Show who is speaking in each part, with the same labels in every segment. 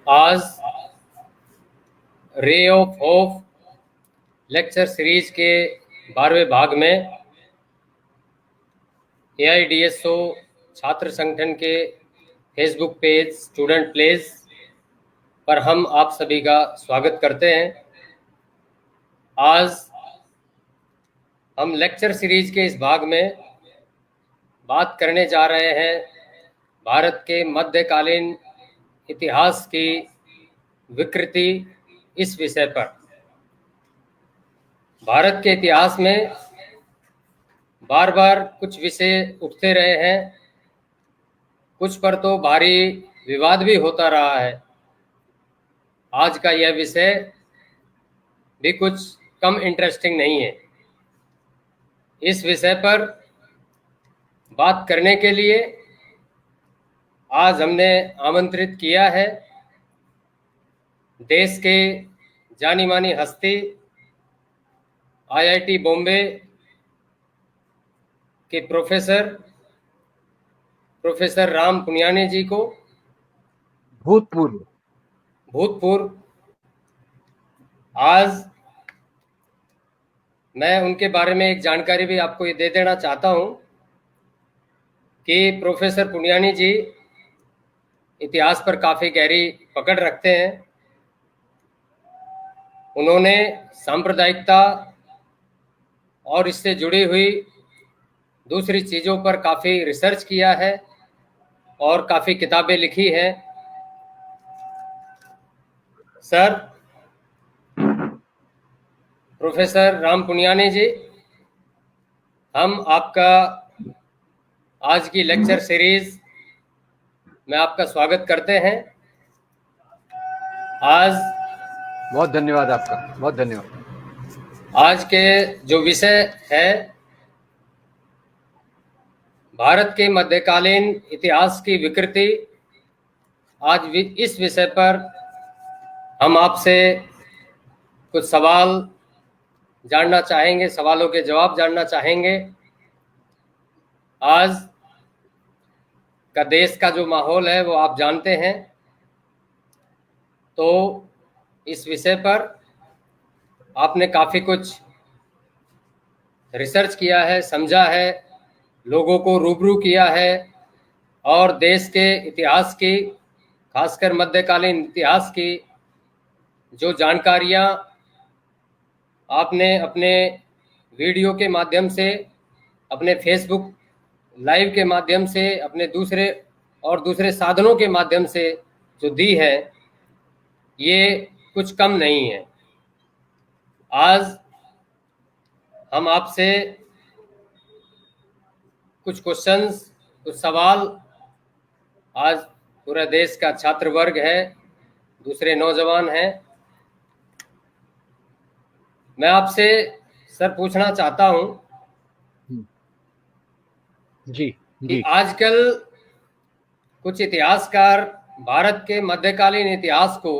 Speaker 1: आज ray of hope lecture series के 12वें भाग में AIDSO छात्र संगठन के फेसबुक पेज स्टूडेंट प्लेस पर हम आप सभी का स्वागत करते हैं। आज हम लेक्चर सीरीज के इस भाग में बात करने जा रहे हैं भारत के मध्यकालीन इतिहास की विकृति इस विषय पर। भारत के इतिहास में बार बार कुछ विषय उठते रहे हैं, कुछ पर तो भारी विवाद भी होता रहा है। आज का यह विषय भी कुछ कम इंटरेस्टिंग नहीं है। इस विषय पर बात करने के लिए आज हमने आमंत्रित किया है देश के जानी मानी हस्ती IIT बॉम्बे के प्रोफेसर राम पुनियानी जी को। भूतपूर्व आज मैं उनके बारे में एक जानकारी भी आपको ये दे देना चाहता हूं कि प्रोफेसर पुनियानी जी इतिहास पर काफ़ी गहरी पकड़ रखते हैं। उन्होंने सांप्रदायिकता और इससे जुड़ी हुई दूसरी चीज़ों पर काफ़ी रिसर्च किया है और काफ़ी किताबें लिखी हैं। सर प्रोफेसर राम पुनियानी जी, हम आपका आज की लेक्चर सीरीज में आपका स्वागत करते हैं। आज
Speaker 2: बहुत धन्यवाद आपका, बहुत धन्यवाद।
Speaker 1: आज के जो विषय है भारत के मध्यकालीन इतिहास की विकृति, आज इस विषय पर हम आपसे कुछ सवाल जानना चाहेंगे, सवालों के जवाब जानना चाहेंगे। आज का देश का जो माहौल है वो आप जानते हैं, तो इस विषय पर आपने काफ़ी कुछ रिसर्च किया है, समझा है, लोगों को रूबरू किया है और देश के इतिहास की, खासकर मध्यकालीन इतिहास की जो जानकारियां आपने अपने वीडियो के माध्यम से, अपने फेसबुक लाइव के माध्यम से, अपने दूसरे साधनों के माध्यम से जो दी है, ये कुछ कम नहीं है। आज हम आपसे कुछ क्वेश्चंस, कुछ सवाल, आज पूरा देश का छात्र वर्ग है, दूसरे नौजवान हैं, मैं आपसे सर पूछना चाहता हूं
Speaker 2: जी
Speaker 1: कि आजकल कुछ इतिहासकार भारत के मध्यकालीन इतिहास को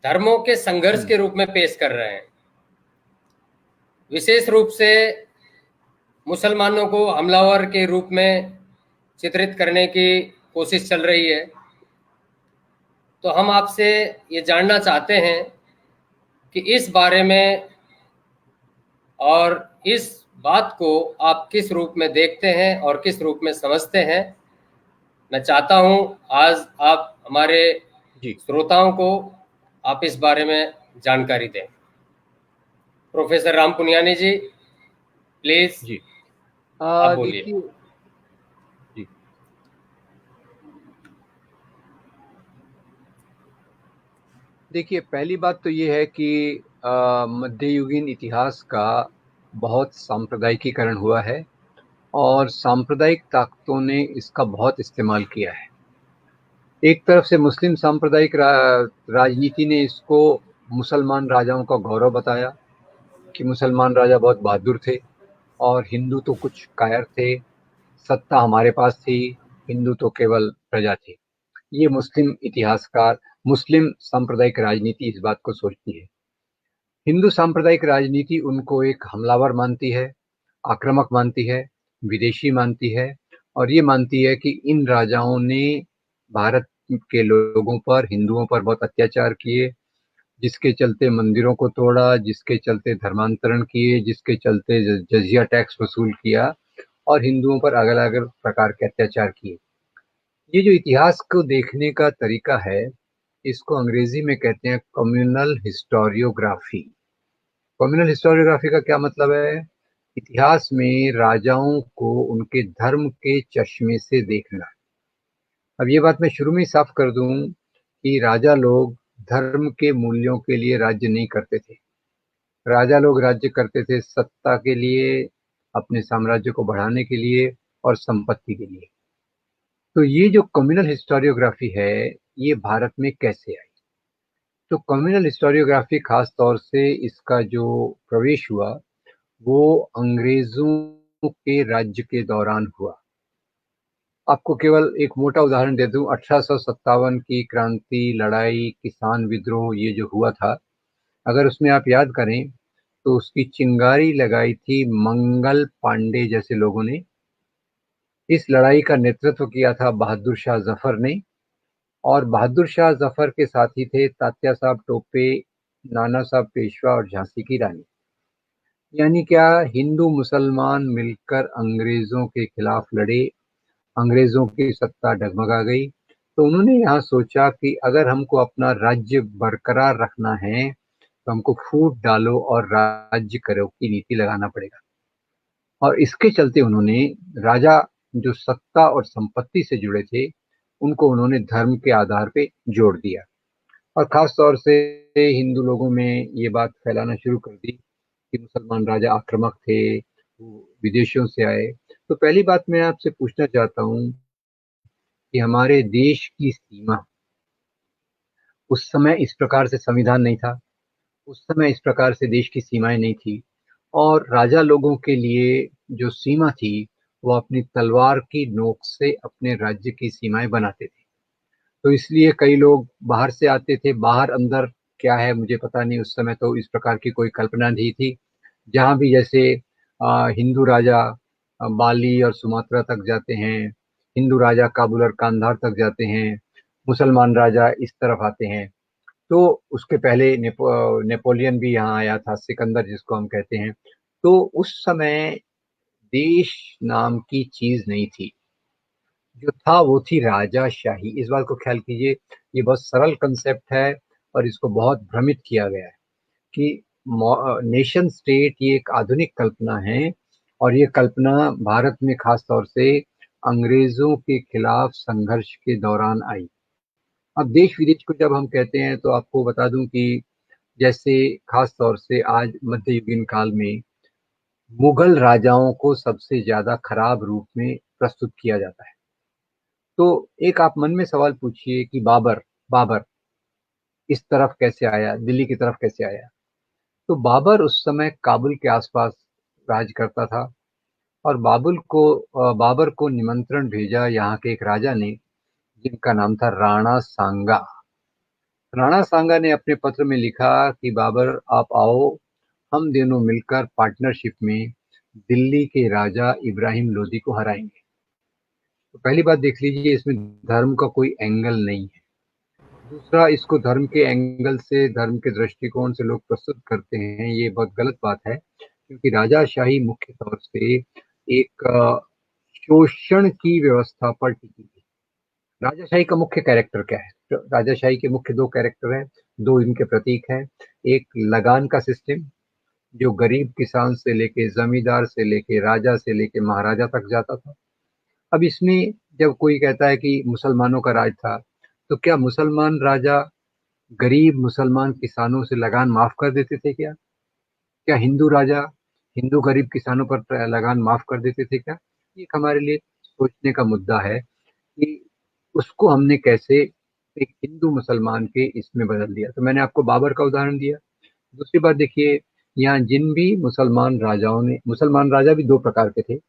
Speaker 1: धर्मों के संघर्ष के रूप में पेश कर रहे हैं। विशेष रूप से मुसलमानों को हमलावर के रूप में चित्रित करने की कोशिश चल रही है। तो हम आपसे ये जानना चाहते हैं कि इस बारे में और इस बात को आप किस रूप में देखते हैं और किस रूप में समझते हैं। मैं चाहता हूं आज आप हमारे श्रोताओं को आप इस बारे में जानकारी दें। प्रोफेसर राम पुनियानी जी, प्लीज
Speaker 2: जी
Speaker 1: आप बोलिए।
Speaker 2: देखिए, पहली बात तो ये है कि मध्ययुगीन इतिहास का बहुत सांप्रदायिकीकरण हुआ है और सांप्रदायिक ताकतों ने इसका बहुत इस्तेमाल किया है। एक तरफ से मुस्लिम सांप्रदायिक राजनीति ने इसको मुसलमान राजाओं का गौरव बताया कि मुसलमान राजा बहुत बहादुर थे और हिंदू तो कुछ कायर थे, सत्ता हमारे पास थी, हिंदू तो केवल प्रजा थे। ये मुस्लिम इतिहासकार, मुस्लिम सांप्रदायिक राजनीति इस बात को सोचती है। हिंदू सांप्रदायिक राजनीति उनको एक हमलावर मानती है, आक्रामक मानती है, विदेशी मानती है और ये मानती है कि इन राजाओं ने भारत के लोगों पर, हिंदुओं पर बहुत अत्याचार किए, जिसके चलते मंदिरों को तोड़ा, जिसके चलते धर्मांतरण किए, जिसके चलते जजिया टैक्स वसूल किया और हिंदुओं पर अलग अलग प्रकार के अत्याचार किए। ये जो इतिहास को देखने का तरीका है, इसको अंग्रेजी में कहते हैं कम्युनल हिस्टोरियोग्राफी। कम्युनल हिस्टोरियोग्राफी का क्या मतलब है? इतिहास में राजाओं को उनके धर्म के चश्मे से देखना। अब ये बात मैं शुरू में ही साफ कर दूं कि राजा लोग धर्म के मूल्यों के लिए राज्य नहीं करते थे। राजा लोग राज्य करते थे सत्ता के लिए, अपने साम्राज्य को बढ़ाने के लिए और संपत्ति के लिए। तो ये जो कम्युनल हिस्टोरियोग्राफी है, ये भारत में कैसे आई? तो कम्युनल हिस्टोरियोग्राफी खास तौर से इसका जो प्रवेश हुआ वो अंग्रेजों के राज्य के दौरान हुआ। आपको केवल एक मोटा उदाहरण दे दूं, 1857 की क्रांति, लड़ाई, किसान विद्रोह ये जो हुआ था, अगर उसमें आप याद करें तो उसकी चिंगारी लगाई थी मंगल पांडे जैसे लोगों ने। इस लड़ाई का नेतृत्व किया था बहादुर शाह जफर ने और बहादुर शाह जफर के साथी थे तात्या साहब टोपे, नाना साहब पेशवा और झांसी की रानी। यानी क्या, हिंदू मुसलमान मिलकर अंग्रेजों के खिलाफ लड़े, अंग्रेजों की सत्ता डगमगा गई। तो उन्होंने यहाँ सोचा कि अगर हमको अपना राज्य बरकरार रखना है तो हमको फूट डालो और राज्य करो की नीति लगाना पड़ेगा। और इसके चलते उन्होंने राजा जो सत्ता और संपत्ति से जुड़े थे उनको उन्होंने धर्म के आधार पे जोड़ दिया और खास तौर से हिंदू लोगों में ये बात फैलाना शुरू कर दी कि मुसलमान राजा आक्रामक थे, वो विदेशों से आए। तो पहली बात मैं आपसे पूछना चाहता हूँ कि हमारे देश की सीमा, उस समय इस प्रकार से संविधान नहीं था, उस समय इस प्रकार से देश की सीमाएं नहीं थी और राजा लोगों के लिए जो सीमा थी वो अपनी तलवार की नोक से अपने राज्य की सीमाएं बनाते थे। तो इसलिए कई लोग बाहर से आते थे, बाहर अंदर क्या है मुझे पता नहीं, उस समय तो इस प्रकार की कोई कल्पना नहीं थी। जहाँ भी जैसे हिंदू राजा बाली और सुमात्रा तक जाते हैं, हिंदू राजा काबुल और कांधार तक जाते हैं, मुसलमान राजा इस तरफ आते हैं। तो उसके पहले नेपोलियन भी यहाँ आया था, सिकंदर जिसको हम कहते हैं। तो उस समय देश नाम की चीज नहीं थी, जो था वो थी राजाशाही। इस बात को ख्याल कीजिए, ये बहुत सरल कंसेप्ट है और इसको बहुत भ्रमित किया गया है कि नेशन स्टेट ये एक आधुनिक कल्पना है और ये कल्पना भारत में खास तौर से अंग्रेजों के खिलाफ संघर्ष के दौरान आई। अब देश विदेश को जब हम कहते हैं तो आपको बता दूं कि जैसे खास तौर से आज मध्ययुगीन काल में मुगल राजाओं को सबसे ज्यादा खराब रूप में प्रस्तुत किया जाता है। तो एक आप मन में सवाल पूछिए कि बाबर बाबर इस तरफ कैसे आया, दिल्ली की तरफ कैसे आया? तो बाबर उस समय काबुल के आसपास राज करता था और बाबर को निमंत्रण भेजा यहाँ के एक राजा ने जिनका नाम था राणा सांगा। राणा सांगा ने अपने पत्र में लिखा कि बाबर आप आओ, हम दोनों मिलकर पार्टनरशिप में दिल्ली के राजा इब्राहिम लोदी को हराएंगे। तो पहली बात देख लीजिए, इसमें धर्म का कोई एंगल नहीं है। दूसरा, इसको धर्म के एंगल से, धर्म के दृष्टिकोण से लोग प्रस्तुत करते हैं, ये बहुत गलत बात है क्योंकि राजाशाही मुख्य तौर से एक शोषण की व्यवस्था पर टिकी थी। राजाशाही का मुख्य कैरेक्टर क्या है? तो राजाशाही के मुख्य दो कैरेक्टर हैं, दो इनके प्रतीक हैं। एक लगान का सिस्टम जो गरीब किसान से लेके जमींदार से लेके राजा से लेके महाराजा तक जाता था। अब इसमें जब कोई कहता है कि मुसलमानों का राज था, तो क्या मुसलमान राजा गरीब मुसलमान किसानों से लगान माफ कर देते थे क्या? क्या हिंदू राजा हिंदू गरीब किसानों पर लगान माफ कर देते थे क्या? ये एक हमारे लिए सोचने का मुद्दा है कि उसको हमने कैसे एक हिंदू मुसलमान के इसमें बदल दिया। तो मैंने आपको बाबर का उदाहरण दिया। दूसरी बात देखिए, यहाँ जिन भी मुसलमान राजाओं ने, मुसलमान राजा भी दो प्रकार के थे।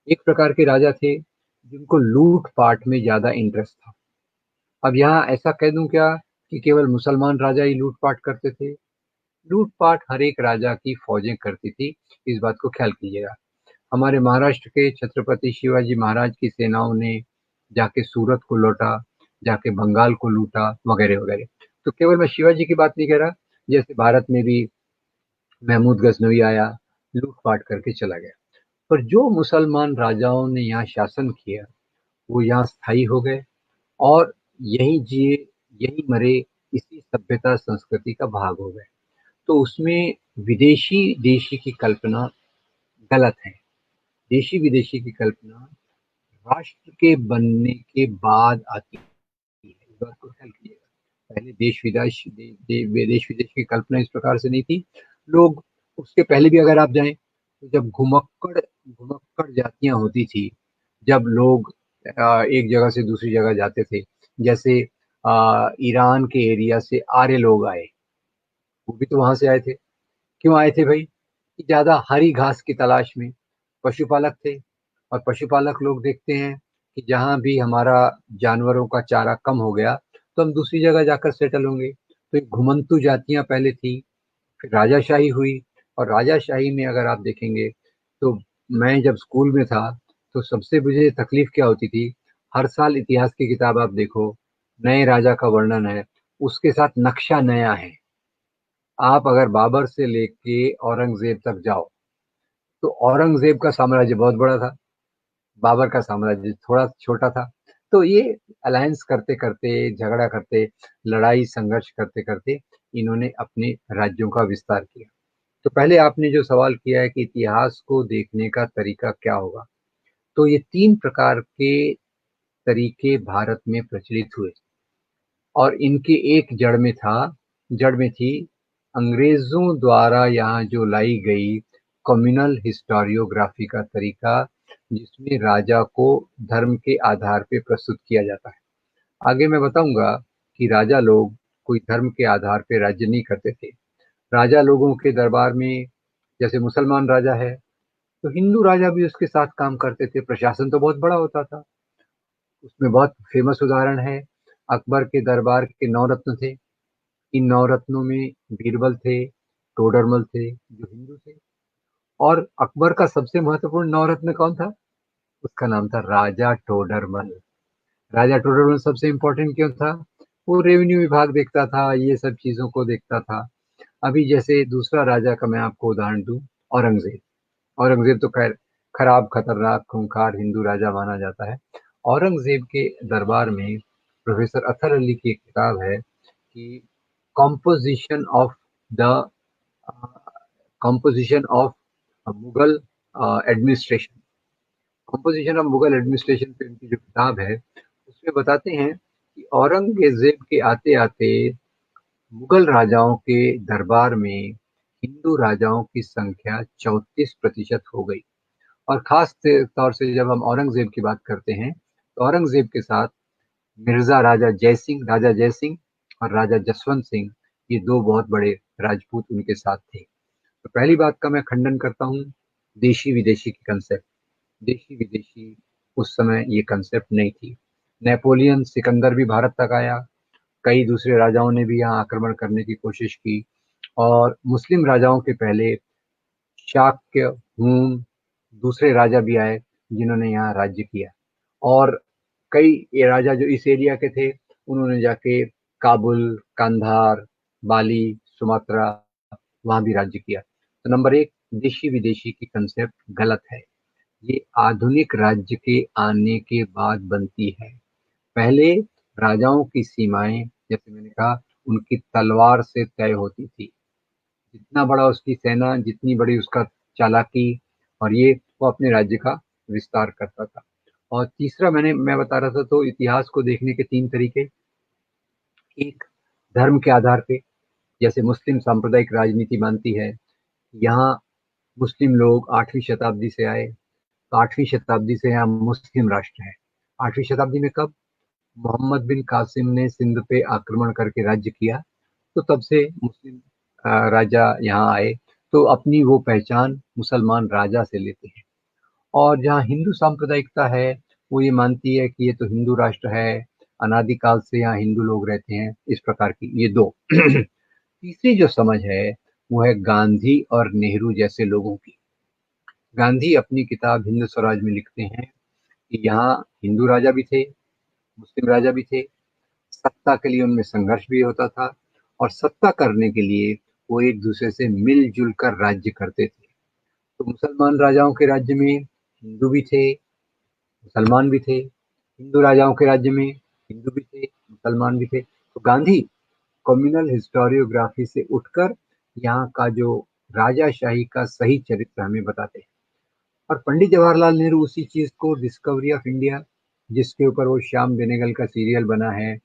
Speaker 2: एक प्रकार के राजा थे जिनको लूट पाट में ज्यादा इंटरेस्ट था। अब यहाँ ऐसा कह दूं क्या कि केवल मुसलमान राजा ही लूटपाट करते थे? लूटपाट हर एक राजा की फौजें करती थी, इस बात को ख्याल कीजिएगा। हमारे महाराष्ट्र के छत्रपति शिवाजी महाराज की सेनाओं ने जाके सूरत को लूटा, जाके बंगाल को लूटा, वगैरह वगैरह। तो केवल मैं शिवाजी की बात नहीं कह रहा, जैसे भारत में भी महमूद गजनवी आया, लूटपाट करके चला गया। पर जो मुसलमान राजाओं ने यहाँ शासन किया, वो यहाँ स्थायी हो गए और यहीं जिए, यहीं मरे, इसी सभ्यता संस्कृति का भाग हो गए। तो उसमें विदेशी देशी की कल्पना गलत है। देशी विदेशी की कल्पना राष्ट्र के बनने के बाद आती है, इस बात को ख्याल कीजिएगा। पहले देश विदेश की कल्पना इस प्रकार से नहीं थी। लोग, उसके पहले भी अगर आप जाएं तो जब घुमक्कड़ घुमक्कड़ जातियां होती थी, जब लोग एक जगह से दूसरी जगह जाते थे, जैसे ईरान के एरिया से आर्य लोग आए, वो भी तो वहां से आए थे। क्यों आए थे भाई? कि ज्यादा हरी घास की तलाश में। पशुपालक थे, और पशुपालक लोग देखते हैं कि जहां भी हमारा जानवरों का चारा कम हो गया तो हम दूसरी जगह जाकर सेटल होंगे। तो ये घुमंतु जातियां पहले थी, फिर राजाशाही हुई। और राजाशाही में अगर आप देखेंगे तो मैं जब स्कूल में था तो सबसे मुझे तकलीफ क्या होती थी, हर साल इतिहास की किताब आप देखो, नए राजा का वर्णन है, उसके साथ नक्शा नया है। आप अगर बाबर से लेके औरंगजेब तक जाओ तो औरंगजेब का साम्राज्य बहुत बड़ा था, बाबर का साम्राज्य थोड़ा छोटा था। तो ये अलायंस करते करते, झगड़ा करते, लड़ाई संघर्ष करते करते इन्होंने अपने राज्यों का विस्तार किया। तो पहले आपने जो सवाल किया है कि इतिहास को देखने का तरीका क्या होगा, तो ये तीन प्रकार के तरीके भारत में प्रचलित हुए, और इनके एक जड़ में थी अंग्रेजों द्वारा यहाँ जो लाई गई कम्युनल हिस्टोरियोग्राफी का तरीका, जिसमें राजा को धर्म के आधार पे प्रस्तुत किया जाता है। आगे मैं बताऊंगा कि राजा लोग कोई धर्म के आधार पे राज्य नहीं करते थे। राजा लोगों के दरबार में, जैसे मुसलमान राजा है तो हिंदू राजा भी उसके साथ काम करते थे, प्रशासन तो बहुत बड़ा होता था। उसमें बहुत फेमस उदाहरण है, अकबर के दरबार के नौ रत्न थे। इन नौ रत्नों में बीरबल थे, टोडरमल थे जो हिंदू थे। और अकबर का सबसे महत्वपूर्ण नौ रत्न कौन था? उसका नाम था राजा टोडरमल। राजा टोडरमल सबसे इंपॉर्टेंट क्यों था? वो रेवेन्यू विभाग देखता था, ये सब चीजों को देखता था। अभी जैसे दूसरा राजा का मैं आपको उदाहरण दूं, औरंगजेब। औरंगजेब तो खैर खराब, खतरनाक, खूंखार हिंदू राजा माना जाता है। औरंगजेब के दरबार में प्रोफेसर अतर अली की एक किताब है कि composition of the composition of Mughal administration. Composition of Mughal administration पे उनकी जो किताब है, उसमें बताते हैं कि औरंगजेब के आते आते मुगल राजाओं के दरबार में हिंदू राजाओं की संख्या 34% हो गई। और खास तौर से जब हम औरंगजेब की बात करते हैं तो औरंगजेब के साथ राजा जय सिंह और राजा जसवंत सिंह, ये दो बहुत बड़े राजपूत उनके साथ थे। तो पहली बात का मैं खंडन करता हूँ, देशी विदेशी की कंसेप्ट। देशी विदेशी उस समय ये कंसेप्ट नहीं थी। नेपोलियन सिकंदर भी भारत तक आया, कई दूसरे राजाओं ने भी यहाँ आक्रमण करने की कोशिश की, और मुस्लिम राजाओं के पहले शाक्य, हून, दूसरे राजा भी आए जिन्होंने यहाँ राज्य किया। और कई ये राजा जो इस एरिया के थे, उन्होंने जाके काबुल, कंधार, बाली, सुमात्रा, वहां भी राज्य किया। तो नंबर एक, देशी विदेशी की कंसेप्ट गलत है। ये आधुनिक राज्य के आने के बाद बनती है। पहले राजाओं की सीमाएं, जैसे मैंने कहा, उनकी तलवार से तय होती थी। जितना बड़ा उसकी सेना, जितनी बड़ी उसका चालाकी, और ये वो अपने राज्य का विस्तार करता था। और तीसरा मैं बता रहा था, तो इतिहास को देखने के तीन तरीके। एक, धर्म के आधार पे, जैसे मुस्लिम सांप्रदायिक राजनीति मानती है। यहाँ मुस्लिम लोग 8वीं शताब्दी से आए, तो 8वीं शताब्दी से यहाँ मुस्लिम राष्ट्र है। 8वीं शताब्दी में कब मोहम्मद बिन कासिम ने सिंध पे आक्रमण करके राज्य किया, तो तब से मुस्लिम राजा यहाँ आए, तो अपनी वो पहचान मुसलमान राजा से लेते हैं। और जहाँ हिंदू सांप्रदायिकता है, वो ये मानती है कि ये तो हिंदू राष्ट्र है, अनादिकाल से यहाँ हिंदू लोग रहते हैं, इस प्रकार की ये दो। तीसरी जो समझ है वो है गांधी और नेहरू जैसे लोगों की। गांधी अपनी किताब हिंद स्वराज में लिखते हैं कि यहाँ हिंदू राजा भी थे, मुस्लिम राजा भी थे, सत्ता के लिए उनमें संघर्ष भी होता था, और सत्ता करने के लिए वो एक दूसरे से मिलजुल कर राज्य करते थे। तो मुसलमान राजाओं के राज्य में हिंदू भी थे, मुसलमान भी थे, हिंदू राजाओं के राज्य में हिंदू भी थे, मुसलमान भी थे। तो गांधी कम्युनल हिस्टोरियोग्राफी से उठकर यहाँ का जो राजाशाही का सही चरित्र हमें बताते हैं। और पंडित जवाहरलाल नेहरू उसी चीज को, डिस्कवरी ऑफ इंडिया, जिसके ऊपर वो श्याम बेनेगल का सीरियल बना है,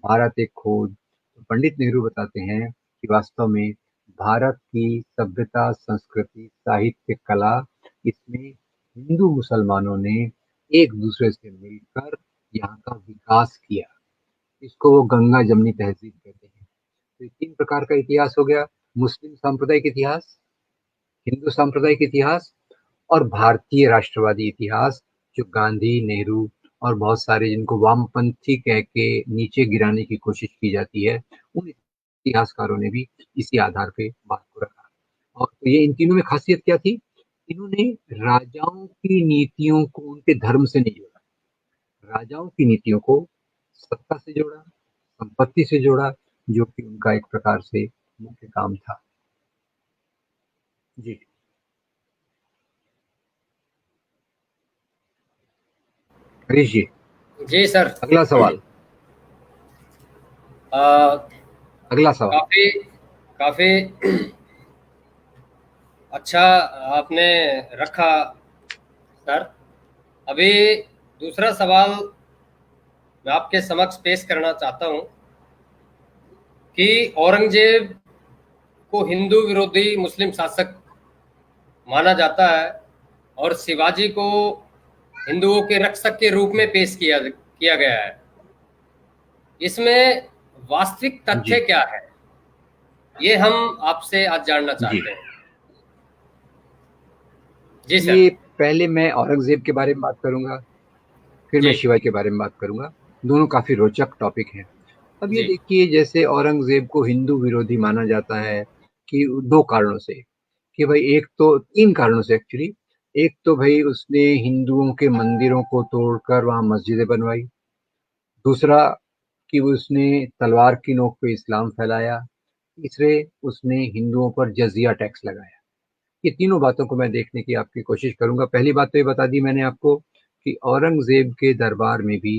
Speaker 2: भारत एक खोज, तो पंडित नेहरू बताते हैं कि वास्तव में भारत की सभ्यता, संस्कृति, साहित्य, कला, इसमें हिंदू मुसलमानों ने एक दूसरे से मिलकर यहाँ का विकास किया। इसको वो गंगा जमनी तहजीब कहते हैं। तो ये तीन प्रकार का इतिहास हो गया: मुस्लिम सांप्रदायिक इतिहास, हिंदू सांप्रदायिक इतिहास, और भारतीय राष्ट्रवादी इतिहास, जो गांधी, नेहरू और बहुत सारे जिनको वामपंथी कह के नीचे गिराने की कोशिश की जाती है, उन इतिहासकारों ने भी इसी आधार पे बात को रखा। और तो ये इन तीनों में खासियत क्या थी? इन्होंने राजाओं की नीतियों को उनके धर्म से नहीं जोड़ा, राजाओं की नीतियों को सत्ता से जोड़ा, संपत्ति से जोड़ा, जो कि उनका एक प्रकार से मुख्य काम था। जी। हरीश जी,
Speaker 1: जी सर।
Speaker 2: अगला सवाल।
Speaker 1: अ,
Speaker 2: अगला सवाल।
Speaker 1: काफ़ी काफ़ी अच्छा आपने रखा सर। अभी दूसरा सवाल मैं आपके समक्ष पेश करना चाहता हूँ कि औरंगजेब को हिंदू विरोधी मुस्लिम शासक माना जाता है और शिवाजी को हिंदुओं के रक्षक के रूप में पेश किया गया है। इसमें वास्तविक तथ्य
Speaker 2: जी।
Speaker 1: क्या है, ये हम आपसे आज जानना
Speaker 2: जी।
Speaker 1: चाहते हैं। जी सर।
Speaker 2: ये पहले मैं औरंगजेब के बारे में बात करूंगा, फिर मैं
Speaker 1: जी।
Speaker 2: शिवाजी के बारे में बात करूंगा। दोनों काफी रोचक टॉपिक हैं। अब ये
Speaker 1: जी।
Speaker 2: देखिए, जैसे औरंगजेब को हिंदू विरोधी माना जाता है कि दो कारणों से, कि भाई एक तो, तीन कारणों से एक्चुअली। एक तो भाई उसने हिंदुओं के मंदिरों को तोड़कर वहां मस्जिदें बनवाई। दूसरा, कि उसने तलवार की नोक पे इस्लाम फैलाया। तीसरे, उसने हिंदुओं पर जजिया टैक्स लगाया। ये तीनों बातों को मैं देखने की आपकी कोशिश करूंगा। पहली बात तो ये बता दी मैंने आपको कि औरंगजेब के दरबार में भी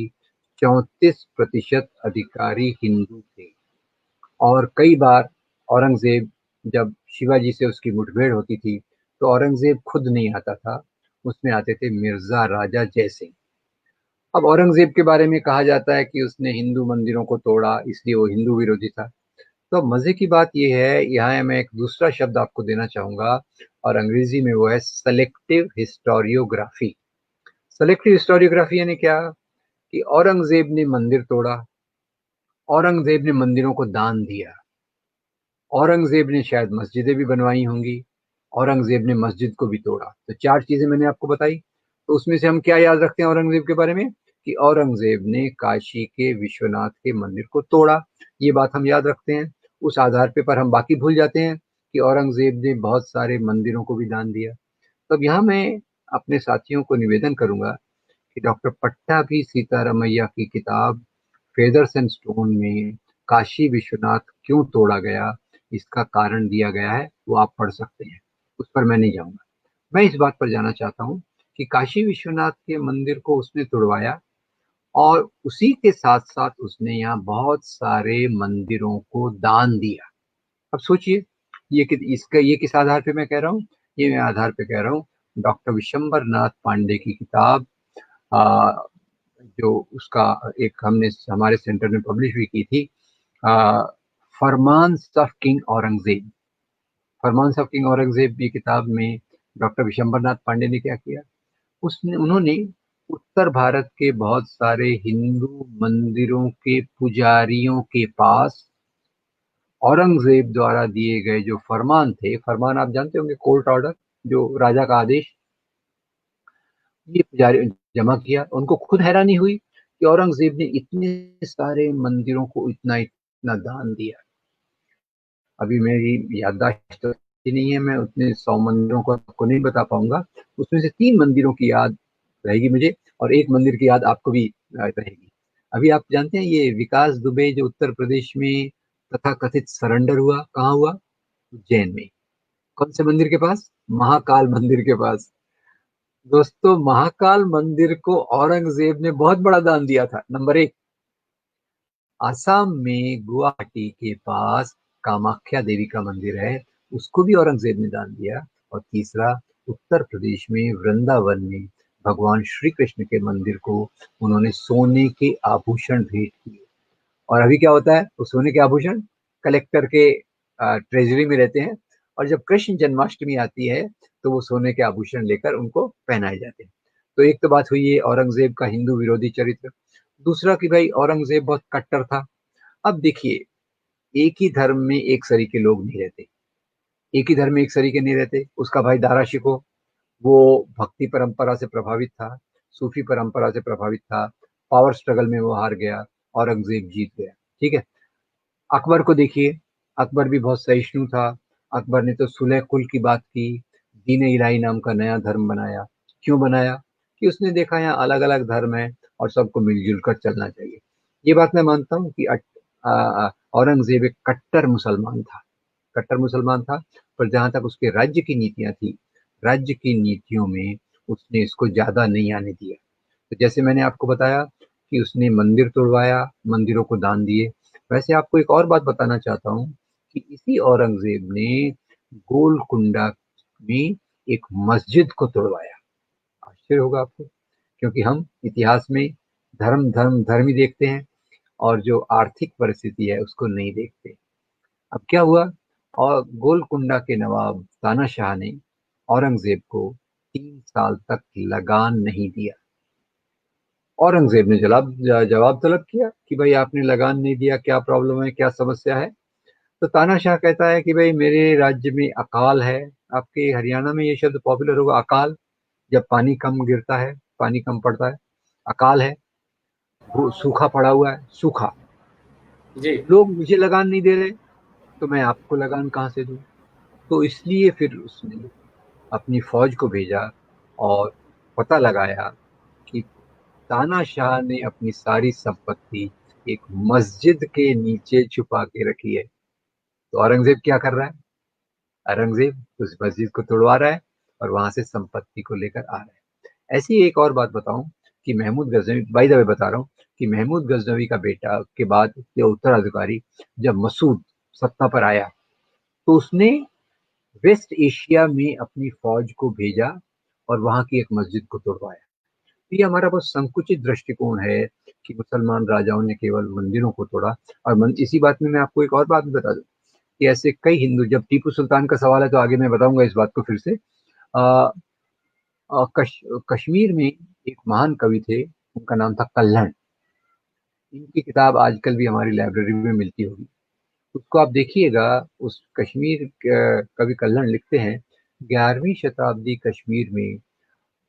Speaker 2: 34% अधिकारी हिंदू थे। और कई बार औरंगजेब, जब शिवाजी से उसकी मुठभेड़ होती थी, तो औरंगजेब खुद नहीं आता था, उसमें आते थे मिर्जा राजा जयसिंह। अब औरंगजेब के बारे में कहा जाता है कि उसने हिंदू मंदिरों को तोड़ा, इसलिए वो हिंदू विरोधी था। तो मजे की बात यह है, यहाँ मैं एक दूसरा शब्द आपको देना चाहूंगा, और अंग्रेजी में वो है सेलेक्टिव हिस्टोरियोग्राफी। सेलेक्टिव हिस्टोरियोग्राफी यानी क्या? कि औरंगजेब ने मंदिर तोड़ा, औरंगजेब ने मंदिरों को दान दिया, औरंगजेब ने शायद मस्जिदें भी बनवाई होंगी, औरंगजेब ने मस्जिद को भी तोड़ा। तो चार चीजें मैंने आपको बताई। तो उसमें से हम क्या याद रखते हैं औरंगजेब के बारे में? कि औरंगजेब ने काशी के विश्वनाथ के मंदिर को तोड़ा, ये बात हम याद रखते हैं। उस आधार पे पर हम बाकी भूल जाते हैं कि औरंगजेब ने बहुत सारे मंदिरों को भी दान दिया। तो अब यहाँ मैं अपने साथियों को निवेदन करूंगा कि डॉक्टर पट्टाभी सीतारामैया की किताब फेदर्स एंड स्टोन में काशी विश्वनाथ क्यों तोड़ा गया, इसका कारण दिया गया है, वो आप पढ़ सकते हैं। उस पर मैं नहीं जाऊंगा। मैं इस बात पर जाना चाहता हूँ कि काशी विश्वनाथ के मंदिर को उसने तुड़वाया, और उसी के साथ साथ उसने यहाँ बहुत सारे मंदिरों को दान दिया। अब सोचिए, ये किस आधार पे मैं कह रहा हूँ? ये मैं आधार पे कह रहा हूँ डॉक्टर विशंबर नाथ पांडे की किताब, आ, जो उसका एक हमने हमारे सेंटर में पब्लिश भी की थी, आ, farmans of king Aurangzeb. Farmans of king Aurangzeb की किताब में डॉक्टर विशंबर नाथ पांडे ने क्या किया? उसने उन्होंने उत्तर भारत के बहुत सारे हिंदू मंदिरों के पुजारियों के पास औरंगजेब द्वारा दिए गए जो फरमान थे, फरमान आप जानते होंगे, कोर्ट ऑर्डर, जो राजा का आदेश, ये पुजारी जमा किया। उनको खुद हैरानी हुई कि औरंगजेब ने इतने सारे मंदिरों को इतना इतना दान दिया। अभी मेरी याददाश्त तो अच्छी नहीं है, मैं उतने 100 मंदिरों को आपको नहीं बता पाऊंगा। उसमें से 3 मंदिरों की याद रहेगी मुझे, और एक मंदिर की याद आपको भी रहेगी। अभी आप जानते हैं ये विकास दुबे जो उत्तर प्रदेश में तथा कथित सरेंडर हुआ, कहाँ हुआ? उज्जैन में। कौन से मंदिर के पास? महाकाल मंदिर के पास। दोस्तों, महाकाल मंदिर को औरंगजेब ने बहुत बड़ा दान दिया था। नंबर एक, आसाम में गुवाहाटी के पास कामाख्या देवी का मंदिर है, उसको भी औरंगजेब ने दान दिया। और तीसरा, उत्तर प्रदेश में वृंदावन में भगवान श्री कृष्ण के मंदिर को उन्होंने सोने के आभूषण भेंट किए। और अभी क्या होता है, वो सोने के आभूषण कलेक्टर के ट्रेजरी में रहते हैं, और जब कृष्ण जन्माष्टमी आती है तो वो सोने के आभूषण लेकर उनको पहनाए जाते हैं। तो एक तो बात हुई है औरंगजेब का हिंदू विरोधी चरित्र। दूसरा कि भाई औरंगजेब बहुत कट्टर था। अब देखिए, एक ही धर्म में एक सरी के लोग नहीं रहते, एक ही धर्म में एक सरी के नहीं रहते। उसका भाई दारा शिकोह, वो भक्ति परंपरा से प्रभावित था, सूफी परंपरा से प्रभावित था। पावर स्ट्रगल में वो हार गया, औरंगजेब जीत गया। ठीक है। अकबर को देखिए, अकबर भी बहुत सहिष्णु था। अकबर ने तो सुलह कुल की बात की, दीन इलाही नाम का नया धर्म बनाया। क्यों बनाया? कि उसने देखा यहाँ अलग अलग धर्म है और सबको मिलजुल कर चलना चाहिए। ये बात मैं मानता हूँ कि औरंगजेब एक कट्टर मुसलमान था, कट्टर मुसलमान था। पर जहां तक उसके राज्य की नीतियां थी, राज्य की नीतियों में उसने इसको ज्यादा नहीं आने दिया। तो जैसे मैंने आपको बताया कि उसने मंदिर तोड़वाया, मंदिरों को दान दिए, वैसे आपको एक और बात बताना चाहता हूँ कि इसी औरंगजेब ने गोलकुंडा में एक मस्जिद को तोड़वाया। आश्चर्य होगा आपको, क्योंकि हम इतिहास में धर्म धर्म धर्म ही देखते हैं, और जो आर्थिक परिस्थिति है उसको नहीं देखते। अब क्या हुआ, और गोलकुंडा के नवाब तानाशाह ने औरंगजेब को 3 साल तक लगान नहीं दिया। औरंगजेब ने जवाब तलब किया कि भाई आपने लगान नहीं दिया, क्या प्रॉब्लम है, क्या समस्या है? तो तानाशाह कहता है कि भाई मेरे राज्य में अकाल है। आपके हरियाणा में ये शब्द पॉपुलर होगा, अकाल। जब पानी कम गिरता है, पानी कम पड़ता है, अकाल है। सूखा पड़ा हुआ है, सूखा।
Speaker 1: जी।
Speaker 2: लोग मुझे लगान नहीं दे रहे, तो मैं आपको लगान कहाँ से दूं? तो इसलिए फिर उसने अपनी फौज को भेजा और पता लगाया कि तानाशाह ने अपनी सारी संपत्ति एक मस्जिद के नीचे छुपा के रखी है। तो औरंगजेब क्या कर रहा है? औरंगजेब उस मस्जिद को तोड़वा रहा है और वहां से संपत्ति को लेकर आ रहा है। ऐसी एक और बात बताऊं कि Mahmud Ghaznavi, by the way बता रहा हूँ कि महमूद गजनवी का बेटा के बाद या उत्तराधिकारी जब मसूद सत्ता पर आया, तो उसने वेस्ट एशिया में अपनी फौज को भेजा और वहां की एक मस्जिद को तोड़वाया। ये हमारा बहुत संकुचित दृष्टिकोण है कि मुसलमान राजाओं ने केवल मंदिरों को तोड़ा। और इसी बात में मैं आपको एक और बात भी बता दूं कि ऐसे कई हिंदू, जब टीपू सुल्तान का सवाल है तो आगे मैं बताऊंगा इस बात को फिर से। आ, कश्मीर में एक महान कवि थे, उनका नाम था कल्हण। इनकी किताब आजकल भी हमारी लाइब्रेरी में मिलती होगी, उसको आप देखिएगा। उस कश्मीर कवि कल्हण लिखते हैं, 11वीं शताब्दी कश्मीर में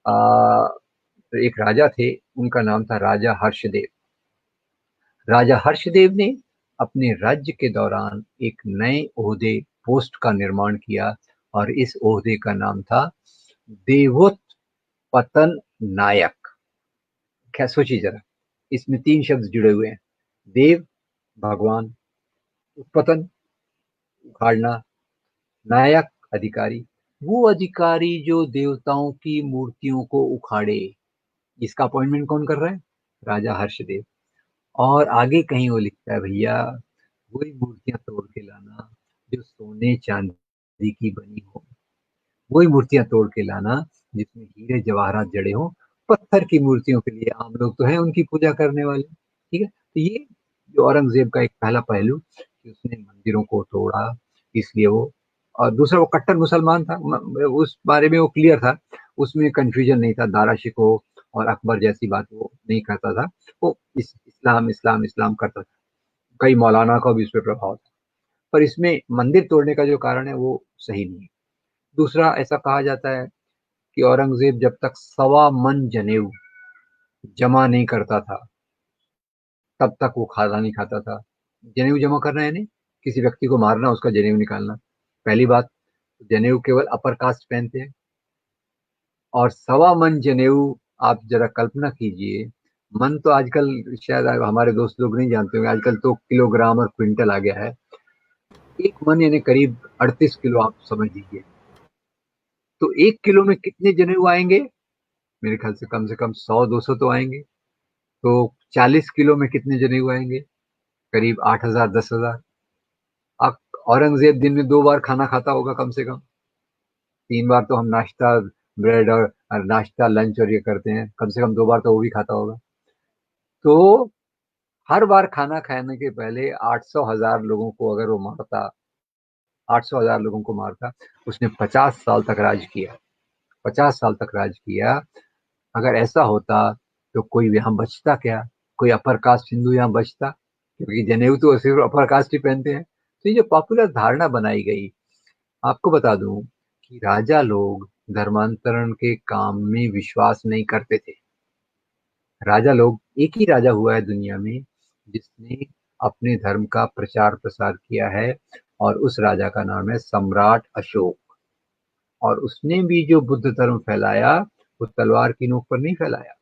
Speaker 2: आ, एक राजा थे, उनका नाम था राजा हर्षदेव। राजा हर्षदेव ने अपने राज्य के दौरान एक नए ओहदे, पोस्ट का निर्माण किया, और इस ओहदे का नाम था देवोत्पतन नायक। क्या सोचिए जरा, इसमें 3 शब्द जुड़े हुए हैं। देव, भगवान। उत्पतन, उखाड़ना। नायक, अधिकारी। वो अधिकारी जो देवताओं की मूर्तियों को उखाड़े। इसका अपॉइंटमेंट कौन कर रहा है? राजा हर्षदेव। और आगे कहीं वो लिखता है, भैया वही मूर्तियां तोड़ के लाना जो सोने चांदी की बनी हो, वही मूर्तियां तोड़ के लाना जिसमें हीरे जवाहरात जड़े हो। पत्थर की मूर्तियों के लिए आम लोग तो हैं उनकी पूजा करने वाले। ठीक है, तो ये जो औरंगजेब का एक पहला पहलू कि उसने मंदिरों को तोड़ा, इसलिए वो। और दूसरा, वो कट्टर मुसलमान था, उस बारे में वो क्लियर था, उसमें कंफ्यूजन नहीं था। दारा शिकोह और अकबर जैसी बात वो नहीं करता था। वो इस्लाम इस्लाम इस्लाम करता था। कई मौलाना का भी इस पर प्रभाव था। पर इसमें मंदिर तोड़ने का जो कारण है वो सही नहीं है। दूसरा, ऐसा कहा जाता है कि औरंगजेब जब तक 1.25 मन जनेऊ जमा नहीं करता था, तब तक वो खाना नहीं खाता था। जनेऊ जमा करना है नहीं, किसी व्यक्ति को मारना, उसका जनेऊ निकालना। पहली बात, जनेऊ केवल अपर कास्ट पहनते हैं, और 1.25 मन जनेऊ, आप जरा कल्पना कीजिए। मन तो आजकल शायद हमारे दोस्त लोग नहीं जानते होंगे, आजकल तो किलोग्राम और क्विंटल आ गया है। 1 मन यानी करीब 38 किलो, आप समझ लीजिए। तो 1 किलो में कितने जनेऊ आएंगे? मेरे ख्याल से कम 100-200 तो आएंगे। तो 40 किलो में कितने जनेऊ आएंगे? करीब 8,000, 10,000। अब औरंगजेब दिन में 2 बार खाना खाता होगा कम से कम। 3 बार तो हम नाश्ता, ब्रेड और नाश्ता, लंच और ये करते हैं, कम से कम 2 बार तो वो भी खाता होगा। तो हर बार खाना खाने के पहले 800,000 लोगों को अगर वो मारता, 800,000 लोगों को मारता, उसने 50 साल तक राज किया। 50 साल तक राज किया। अगर ऐसा होता तो कोई यहाँ बचता क्या? कोई अपर कास्ट हिंदू यहाँ बचता? क्योंकि जनेऊ तो सिर्फ अपर कास्ट ही पहनते हैं। तो ये जो पॉपुलर धारणा बनाई गई, आपको बता दूं कि राजा लोग धर्मांतरण के काम में विश्वास नहीं करते थे। राजा लोग, एक ही राजा हुआ है दुनिया में जिसने अपने धर्म का प्रचार प्रसार किया है, और उस राजा का नाम है सम्राट अशोक। और उसने भी जो बुद्ध धर्म फैलाया, वो तलवार की नोक पर नहीं फैलाया।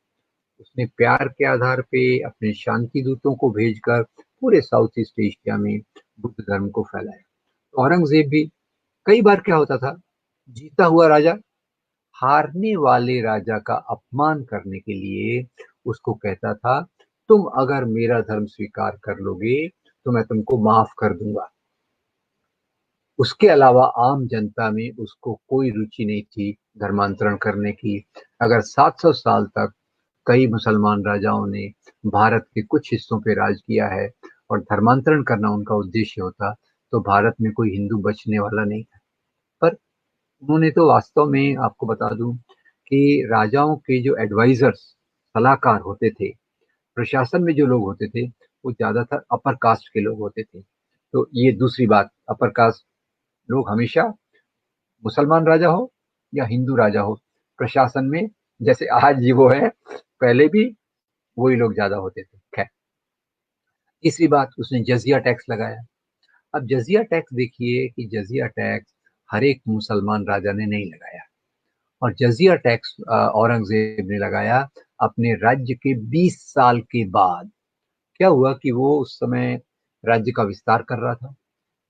Speaker 2: उसने प्यार के आधार पे अपने शांति दूतों को भेजकर पूरे साउथ ईस्ट एशिया में बुद्ध धर्म को फैलाया। औरंगजेब भी, कई बार क्या होता था, जीता हुआ राजा हारने वाले राजा का अपमान करने के लिए उसको कहता था, तुम अगर मेरा धर्म स्वीकार कर लोगे तो मैं तुमको माफ कर दूंगा। उसके अलावा आम जनता में उसको कोई रुचि नहीं थी धर्मांतरण करने की। अगर 700 साल तक कई मुसलमान राजाओं ने भारत के कुछ हिस्सों पे राज किया है और धर्मांतरण करना उनका उद्देश्य होता, तो भारत में कोई हिंदू बचने वाला नहीं था। पर उन्होंने तो वास्तव में, आपको बता दूं कि राजाओं के जो एडवाइजर्स, सलाहकार होते थे, प्रशासन में जो लोग होते थे, वो ज्यादातर अपर कास्ट के लोग होते थे। तो ये दूसरी बात, अपर कास्ट लोग हमेशा, मुसलमान राजा हो या हिंदू राजा हो, प्रशासन में, जैसे आज जी वो है, पहले भी वही लोग ज्यादा होते थे। खैर, तीसरी बात, उसने जजिया टैक्स लगाया। अब जजिया टैक्स देखिए कि जजिया टैक्स हर एक मुसलमान राजा ने नहीं लगाया, और जजिया टैक्स औरंगजेब ने लगाया अपने राज्य के 20 साल के बाद। क्या हुआ कि वो उस समय राज्य का विस्तार कर रहा था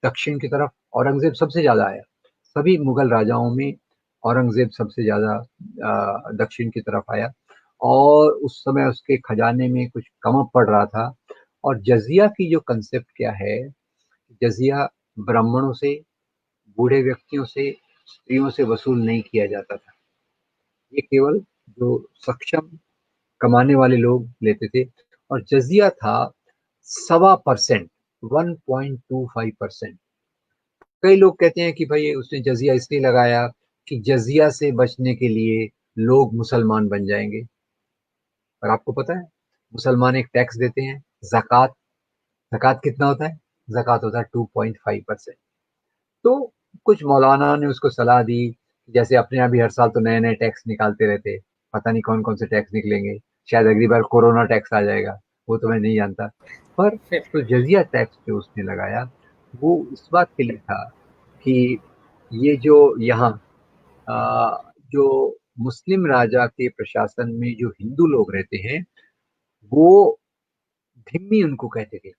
Speaker 2: दक्षिण की तरफ। औरंगजेब सबसे ज्यादा आया, सभी मुगल राजाओं में औरंगजेब सबसे ज्यादा दक्षिण की तरफ आया, और उस समय उसके खजाने में कुछ कम पड़ रहा था। और जजिया की जो कंसेप्ट क्या है, जजिया ब्राह्मणों से, बूढ़े व्यक्तियों से, स्त्रियों से वसूल नहीं किया जाता था। ये केवल जो सक्षम कमाने वाले लोग लेते थे। और जजिया था 1.25%, 1.25%। कई लोग कहते हैं कि भाई उसने जजिया इसलिए लगाया कि जजिया से बचने के लिए लोग मुसलमान बन जाएंगे। और आपको पता है, मुसलमान एक टैक्स देते हैं, जक़ात। जक़ात कितना होता है? जक़ात होता है 2.5%। तो कुछ मौलाना ने उसको सलाह दी, जैसे अपने यहाँ भी हर साल तो नए नए टैक्स निकालते रहते, पता नहीं कौन कौन से टैक्स निकलेंगे, शायद अगली बार कोरोना टैक्स आ जाएगा, वो तो मैं नहीं जानता। पर तो जजिया टैक्स जो उसने लगाया, वो इस बात के लिए था कि ये जो यहाँ जो मुस्लिम राजा के प्रशासन में जो हिंदू लोग रहते हैं, वो धिम्मी उनको कहते थे।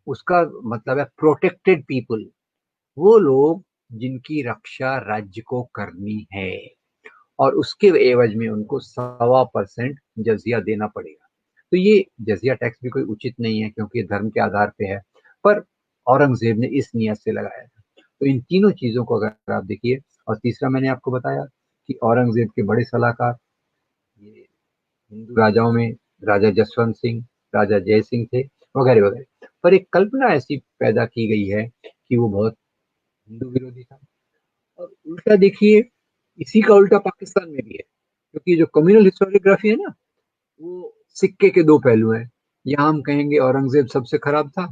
Speaker 2: उसका मतलब है प्रोटेक्टेड पीपल, वो लोग जिनकी रक्षा राज्य को करनी है, और उसके एवज में उनको 1.25% जजिया देना पड़ेगा। तो ये जजिया टैक्स भी कोई उचित नहीं है, क्योंकि ये धर्म के आधार पे है। पर औरंगजेब ने इस नियत से लगाया था। तो इन तीनों चीजों को अगर आप देखिए, और तीसरा मैंने आपको बताया कि औरंगजेब के बड़े सलाहकार ये हिंदू राजाओं में राजा जसवंत सिंह, राजा जय सिंह थे, वगैरह वगैरह। पर एक कल्पना ऐसी पैदा की गई है कि वो बहुत हिंदू विरोधी था। और उल्टा देखिए, इसी का उल्टा पाकिस्तान में भी है, क्योंकि जो कम्युनल हिस्टोरियोग्राफी है ना, वो सिक्के के दो पहलू हैं। यहाँ हम कहेंगे औरंगजेब सबसे खराब था,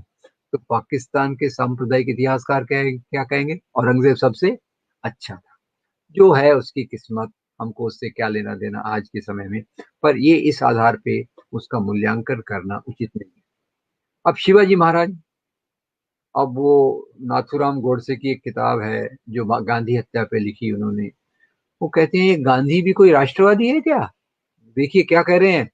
Speaker 2: तो पाकिस्तान के सांप्रदायिक इतिहासकार क्या कहेंगे? औरंगजेब सबसे अच्छा था। जो है उसकी किस्मत, हमको उससे क्या लेना देना आज के समय में। पर ये इस आधार पे उसका मूल्यांकन करना उचित नहीं है। अब शिवाजी महाराज, अब वो नाथूराम गोडसे की एक किताब है जो गांधी हत्या पे लिखी उन्होंने। वो कहते हैं ये गांधी भी कोई राष्ट्रवादी है क्या? देखिए क्या कह रहे हैं।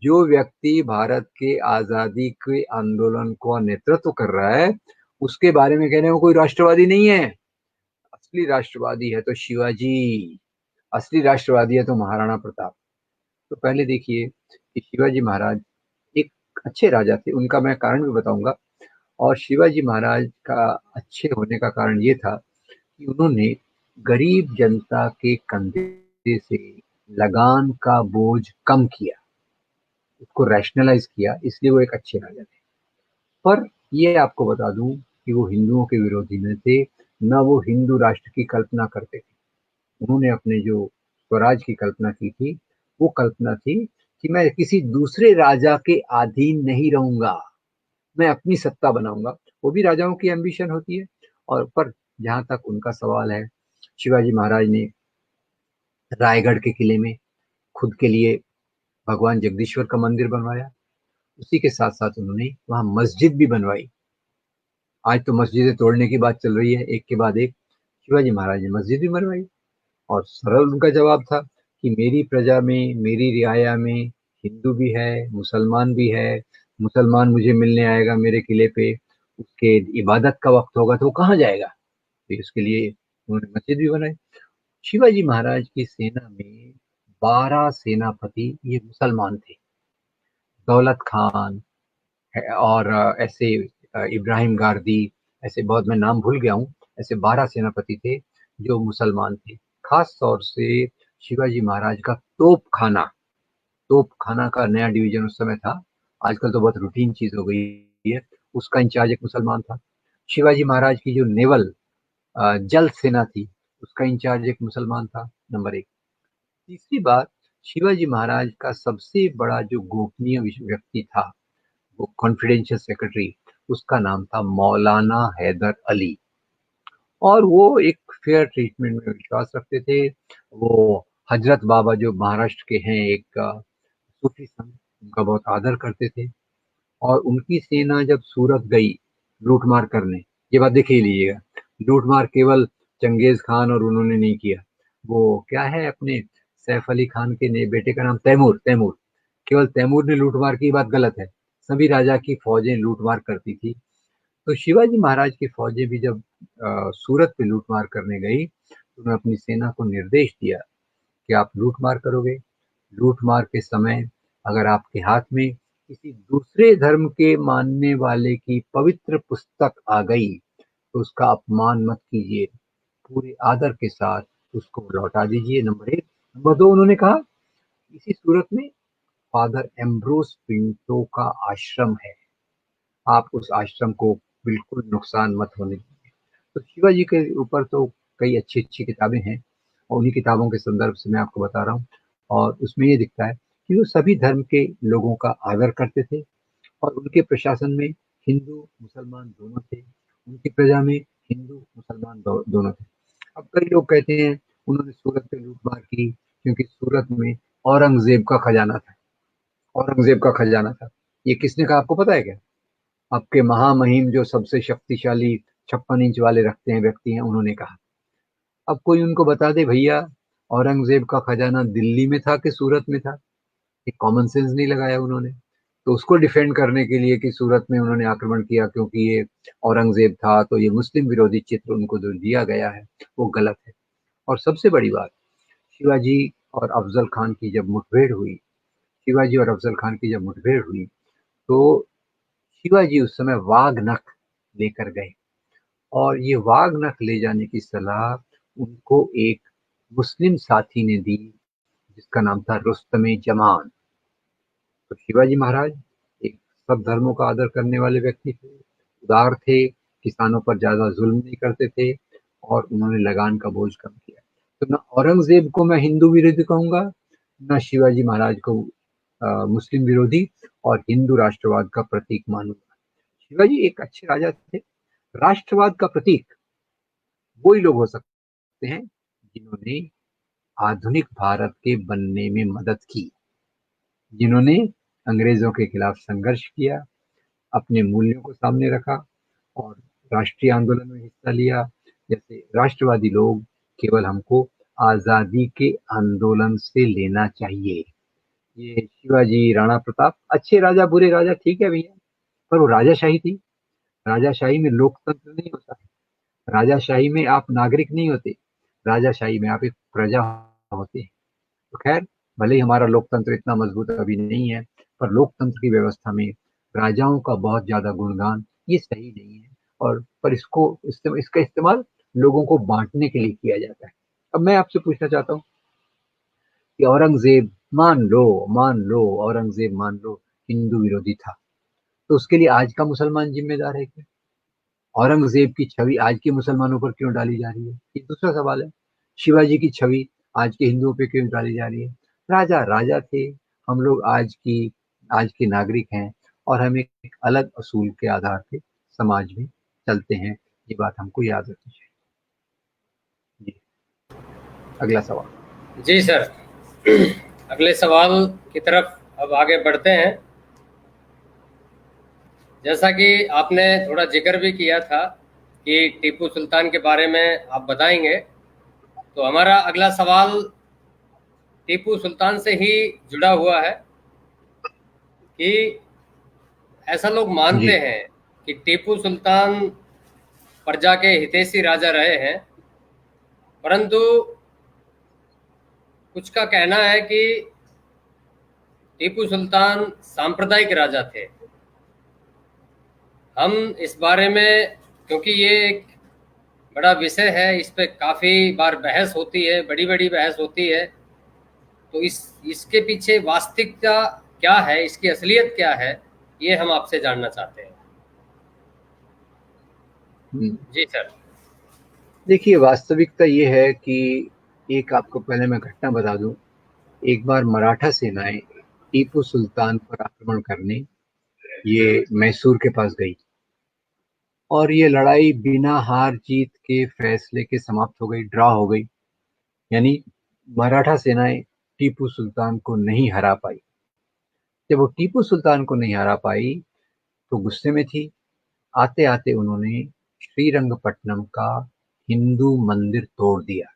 Speaker 2: जो व्यक्ति भारत के आजादी के आंदोलन को नेतृत्व कर रहा है उसके बारे में कह रहे हैं वो कोई राष्ट्रवादी नहीं है। असली राष्ट्रवादी है तो शिवाजी, असली राष्ट्रवादी है तो महाराणा प्रताप। तो पहले देखिए कि शिवाजी महाराज एक अच्छे राजा थे, उनका मैं कारण भी बताऊंगा। और शिवाजी महाराज का अच्छे होने का कारण ये था कि उन्होंने गरीब जनता के कंधे से लगान का बोझ कम किया, उसको रैशनलाइज किया, इसलिए वो एक अच्छे राजा थे। पर ये आपको बता दूं कि वो हिंदुओं के विरोधी न थे, न वो हिंदू राष्ट्र की कल्पना करते थे। उन्होंने अपने जो स्वराज की कल्पना की थी वो कल्पना थी कि मैं किसी दूसरे राजा के अधीन नहीं रहूंगा, मैं अपनी सत्ता बनाऊंगा। वो भी राजाओं की एम्बिशन होती है। और पर जहां तक उनका सवाल है, शिवाजी महाराज ने रायगढ़ के किले में खुद के लिए भगवान जगदीश्वर का मंदिर बनवाया। उसी के साथ साथ उन्होंने वहां मस्जिद भी बनवाई। आज तो मस्जिदें तोड़ने की बात चल रही है एक के बाद एक, शिवाजी महाराज ने मस्जिद भी बनवाई। और सरल उनका जवाब था कि मेरी प्रजा में, मेरी रियाया में हिंदू भी है, मुसलमान भी है। मुसलमान मुझे मिलने आएगा मेरे किले पे, उसके इबादत का वक्त होगा तो वो कहाँ जाएगा? तो इसके लिए उन्होंने मस्जिद भी बनाई। शिवाजी महाराज की सेना में 12 सेनापति ये मुसलमान थे। दौलत खान और ऐसे इब्राहिम गारदी, ऐसे बहुत, मैं नाम भूल गया हूँ, ऐसे 12 सेनापति थे जो मुसलमान थे। खास तौर से शिवाजी महाराज का तोप खाना, तोप खाना का नया डिवीजन उस समय था, आजकल तो बहुत रूटीन चीज हो गई है, उसका इंचार्ज एक मुसलमान था। शिवाजी महाराज की जो नेवल जल सेना थी उसका इंचार्ज एक मुसलमान था, नंबर एक। तीसरी बात, शिवाजी महाराज का सबसे बड़ा जो गोपनीय व्यक्ति था, वो कॉन्फिडेंशियल सेक्रेटरी, उसका नाम था मौलाना हैदर अली। और वो एक फेयर ट्रीटमेंट में विश्वास रखते थे। वो हजरत बाबा जो महाराष्ट्र के हैं एक सूफी संत, उनका बहुत आदर करते थे। और उनकी सेना जब सूरत गई लूटमार करने, ये बात देख ही लीजिएगा, लूटमार केवल चंगेज खान और उन्होंने नहीं किया, वो क्या है अपने सैफ अली खान के बेटे का नाम तैमूर, तैमूर, केवल तैमूर ने लूटमार की, बात गलत है। सभी राजा की फौजें लूटमार करती थी। तो शिवाजी महाराज की फौजें भी जब सूरत पे लूटमार करने गई तो उन्होंने अपनी सेना को निर्देश दिया कि आप लूटमार करोगे, लूटमार के समय अगर आपके हाथ में किसी दूसरे धर्म के मानने वाले की पवित्र पुस्तक आ गई तो उसका अपमान मत कीजिए, पूरे आदर के साथ उसको लौटा दीजिए, नंबर एक। नंबर दो, उन्होंने कहा इसी सूरत में फादर एम्ब्रोस पिंटो का आश्रम है, आप उस आश्रम को बिल्कुल नुकसान मत होने दीजिए। तो शिवाजी के ऊपर तो कई अच्छी अच्छी किताबें हैं और उन्हीं किताबों के संदर्भ से मैं आपको बता रहा हूँ। और उसमें ये दिखता है कि वो सभी धर्म के लोगों का आदर करते थे और उनके प्रशासन में हिंदू मुसलमान दोनों थे, उनकी प्रजा में हिंदू मुसलमान दोनों थे। अब कई लोग कहते हैं उन्होंने सूरत पे लूटमार की क्योंकि सूरत में औरंगजेब का खजाना था, औरंगजेब का खजाना था। ये किसने कहा आपको पता है क्या? आपके महामहिम जो सबसे शक्तिशाली 56 इंच वाले रखते हैं व्यक्ति हैं, उन्होंने कहा। अब कोई उनको बता दे भैया औरंगजेब का खजाना दिल्ली में था कि सूरत में था, ये कॉमन सेंस नहीं लगाया उन्होंने। तो उसको डिफेंड करने के लिए कि सूरत में उन्होंने आक्रमण किया क्योंकि ये औरंगजेब था, तो ये मुस्लिम विरोधी चित्र उनको जो दिया गया है वो गलत है। और सबसे बड़ी बात, शिवाजी और अफजल खान की जब मुठभेड़ हुई, शिवाजी और अफजल खान की जब मुठभेड़ हुई तो शिवाजी उस समय वाघ नख लेकर गए और ये वाघ नख ले जाने की सलाह उनको एक मुस्लिम साथी ने दी जिसका नाम था रुस्तमे जमान। तो शिवाजी महाराज एक सब धर्मों का आदर करने वाले व्यक्ति थे, उदार थे, किसानों पर ज्यादा जुल्म नहीं करते थे और उन्होंने लगान का बोझ कम किया। तो न औरंगजेब को मैं हिंदू विरोधी कहूंगा, न शिवाजी महाराज को मुस्लिम विरोधी और हिंदू राष्ट्रवाद का प्रतीक मानूंगा। शिवाजी एक अच्छे राजा थे। राष्ट्रवाद का प्रतीक वही लोग हो सकते हैं जिन्होंने आधुनिक भारत के बनने में मदद की, जिन्होंने अंग्रेजों के खिलाफ संघर्ष किया, अपने मूल्यों को सामने रखा और राष्ट्रीय आंदोलन में हिस्सा लिया। जैसे राष्ट्रवादी लोग केवल हमको आजादी के आंदोलन से लेना चाहिए। ये शिवाजी, राणा प्रताप अच्छे राजा, बुरे राजा, ठीक है भैया, पर वो राजाशाही थी। राजाशाही में लोकतंत्र नहीं होता। राजाशाही में आप नागरिक नहीं होते। राजाशाही में आप एक प्रजा होते हैं। तो खैर, भले ही हमारा लोकतंत्र इतना मजबूत अभी नहीं है, पर लोकतंत्र की व्यवस्था में राजाओं का बहुत ज्यादा गुणगान ये सही नहीं है। और पर इसका इस्तेमाल लोगों को बांटने के लिए किया जाता है। अब मैं आपसे पूछना चाहता हूँ कि औरंगजेब, मान लो औरंगजेब, मान लो हिंदू विरोधी था, तो उसके लिए आज का मुसलमान जिम्मेदार है क्या? औरंगजेब की छवि आज के मुसलमानों पर क्यों डाली जा रही है, ये दूसरा सवाल है। शिवाजी की छवि आज के हिंदुओं पे क्यों डाली जा रही है? राजा राजा थे, हम लोग आज के नागरिक हैं, और हम एक अलग असूल के आधार पे समाज में चलते हैं। ये बात हमको याद रखनी चाहिए। जी, अगला सवाल।
Speaker 1: जी सर। अगले सवाल की तरफ अब आगे बढ़ते हैं। जैसा कि आपने थोड़ा जिक्र भी किया था कि टीपू सुल्तान के बारे में आप बताएंगे, तो हमारा अगला सवाल टीपू सुल्तान से ही जुड़ा हुआ है कि ऐसा लोग
Speaker 2: जी।
Speaker 1: मानते हैं कि टीपू सुल्तान प्रजा के हितैषी राजा रहे हैं, परंतु कुछ का कहना है कि टीपू सुल्तान सांप्रदायिक राजा थे। हम इस बारे में, क्योंकि ये एक बड़ा विषय है, इस पे काफ़ी बार बहस होती है, बड़ी बड़ी बहस होती है, तो इसके पीछे वास्तविकता क्या है, इसकी असलियत क्या है, ये हम आपसे जानना चाहते हैं।
Speaker 2: हम्म,
Speaker 1: जी सर।
Speaker 2: देखिए, वास्तविकता ये है कि एक आपको पहले मैं घटना बता दूं। एक बार मराठा सेनाएं टीपू सुल्तान पर आक्रमण करने ये मैसूर के पास गई, और ये लड़ाई बिना हार जीत के फैसले के समाप्त हो गई, ड्रॉ हो गई। यानी मराठा सेनाएं टीपू सुल्तान को नहीं हरा पाई। जब वो टीपू सुल्तान को नहीं हरा पाई तो गुस्से में थी। आते आते उन्होंने श्रीरंगपट्टनम का हिंदू मंदिर तोड़ दिया।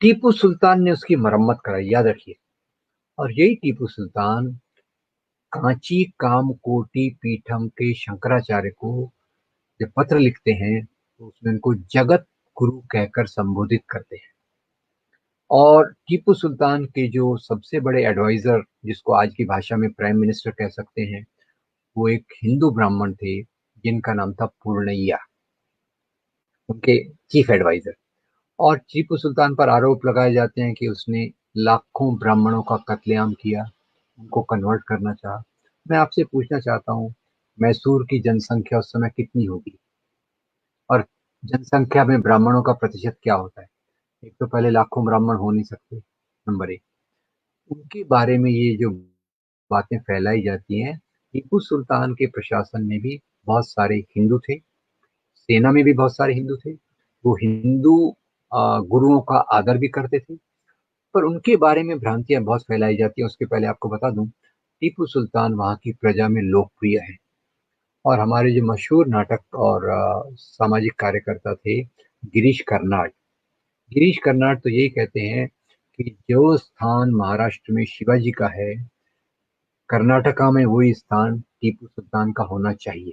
Speaker 2: टीपू सुल्तान ने उसकी मरम्मत कराई, याद रखिए। और यही टीपू सुल्तान कांची कामकोटी पीठम के शंकराचार्य को जब पत्र लिखते हैं तो उसमें उनको जगत गुरु कहकर संबोधित करते हैं। और टीपू सुल्तान के जो सबसे बड़े एडवाइजर, जिसको आज की भाषा में प्राइम मिनिस्टर कह सकते हैं, वो एक हिंदू ब्राह्मण थे जिनका नाम था पूर्णैया, उनके चीफ एडवाइजर। और टीपू सुल्तान पर आरोप लगाए जाते हैं कि उसने लाखों ब्राह्मणों का कत्लेआम किया, उनको कन्वर्ट करना चाहा। मैं आपसे पूछना चाहता हूँ, मैसूर की जनसंख्या उस समय कितनी होगी, और जनसंख्या में ब्राह्मणों का प्रतिशत क्या होता है? एक तो पहले लाखों ब्राह्मण हो नहीं सकते, नंबर एक। उनके बारे में ये जो बातें फैलाई जाती हैं, टीपू सुल्तान के प्रशासन में भी बहुत सारे हिंदू थे, सेना में भी बहुत सारे हिंदू थे। वो हिंदू गुरुओं का आदर भी करते थे, पर उनके बारे में भ्रांतियां बहुत फैलाई जाती हैं। उसके पहले आपको बता दूं, टीपू सुल्तान वहाँ की प्रजा में लोकप्रिय है। और हमारे जो मशहूर नाटक और सामाजिक कार्यकर्ता थे, गिरीश कर्नाड। गिरीश कर्नाड तो यही कहते हैं कि जो स्थान महाराष्ट्र में शिवाजी का है, कर्नाटका में वही स्थान टीपू सुल्तान का होना चाहिए।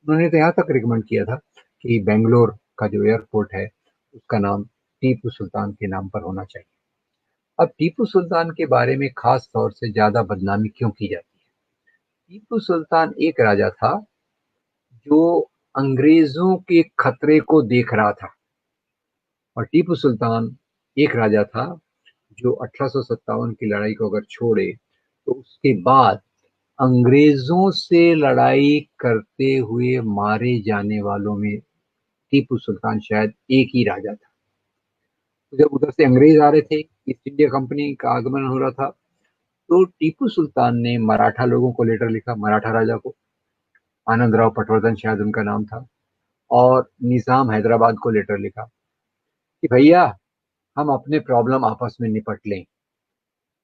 Speaker 2: उन्होंने तो यहाँ तक रिकमेंड किया था कि बेंगलोर का जो एयरपोर्ट है उसका नाम टीपू सुल्तान के नाम पर होना चाहिए। अब टीपू सुल्तान के बारे में खास तौर से ज्यादा बदनामी क्यों की जाती है? टीपू सुल्तान एक राजा था जो अंग्रेजों के खतरे को देख रहा था। और टीपू सुल्तान एक राजा था जो 1857 की लड़ाई को अगर छोड़े तो उसके बाद अंग्रेजों से लड़ाई करते हुए मारे जाने वालों में टीपू सुल्तान शायद एक ही राजा था। तो जब उधर से अंग्रेज आ रहे थे, ईस्ट इंडिया कंपनी का आगमन हो रहा था, तो टीपू सुल्तान ने मराठा लोगों को लेटर लिखा, मराठा राजा को, आनंद राव पटवर्धन शायद उनका नाम था, और निजाम हैदराबाद को लेटर लिखा कि भैया, हम अपने प्रॉब्लम आपस में निपट लें,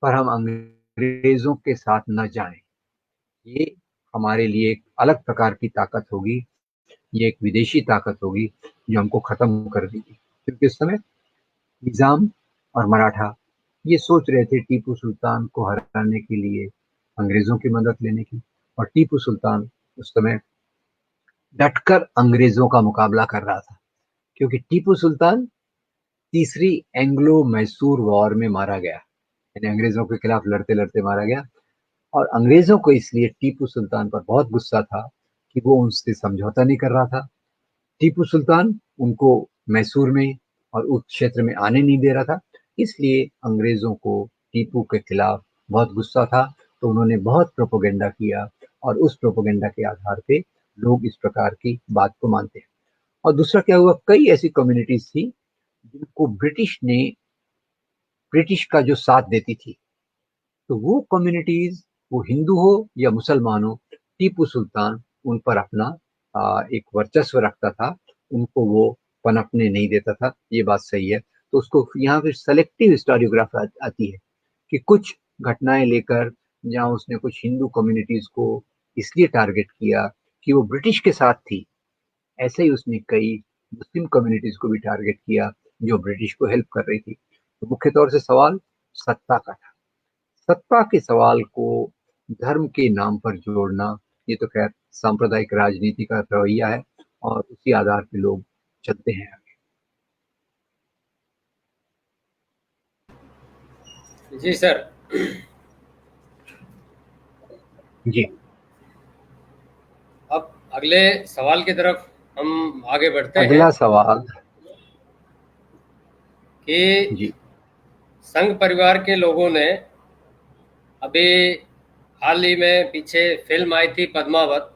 Speaker 2: पर हम अंग्रेजों के साथ न जाएं। ये हमारे लिए एक अलग प्रकार की ताकत होगी, ये एक विदेशी ताकत होगी जो हमको खत्म कर देगी। क्योंकि उस समय निजाम और मराठा ये सोच रहे थे टीपू सुल्तान को हराने के लिए अंग्रेजों की मदद लेने की, और टीपू सुल्तान उस समय डटकर अंग्रेजों का मुकाबला कर रहा था। क्योंकि टीपू सुल्तान तीसरी एंग्लो मैसूर वॉर में मारा गया, यानी अंग्रेजों के खिलाफ लड़ते लड़ते मारा गया। और अंग्रेजों को इसलिए टीपू सुल्तान पर बहुत गुस्सा था कि वो उनसे समझौता नहीं कर रहा था। टीपू सुल्तान उनको मैसूर में और उस क्षेत्र में आने नहीं दे रहा था। इसलिए अंग्रेजों को टीपू के खिलाफ बहुत गुस्सा था, तो उन्होंने बहुत प्रोपोगेंडा किया, और उस प्रोपोगेंडा के आधार पे लोग इस प्रकार की बात को मानते हैं। और दूसरा क्या हुआ, कई ऐसी कम्युनिटीज थी जिनको ब्रिटिश का जो साथ देती थी, तो वो कम्युनिटीज, वो हिंदू हो या मुसलमान हो, टीपू सुल्तान उन पर अपना एक वर्चस्व रखता था, उनको वो पनपने नहीं देता था। ये बात सही है। तो उसको यहाँ पे सेलेक्टिव हिस्टोरियोग्राफी आती है कि कुछ घटनाएं लेकर, जहाँ उसने कुछ हिंदू कम्युनिटीज को इसलिए टारगेट किया कि वो ब्रिटिश के साथ थी, ऐसे ही उसने कई मुस्लिम कम्युनिटीज को भी टारगेट किया जो ब्रिटिश को हेल्प कर रही थी। तो मुख्य तौर से सवाल सत्ता का था। सत्ता के सवाल को धर्म के नाम पर जोड़ना, ये तो खैर सांप्रदायिक राजनीति का रवैया है, और उसी आधार पे लोग चलते हैं आगे।
Speaker 1: जी सर।
Speaker 2: जी।
Speaker 1: अब अगले सवाल की तरफ हम आगे बढ़ते हैं
Speaker 2: अगला सवाल।
Speaker 1: कि
Speaker 2: जी।
Speaker 1: संघ परिवार के लोगों ने अभी हाल ही में पीछे फिल्म आई थी पद्मावत,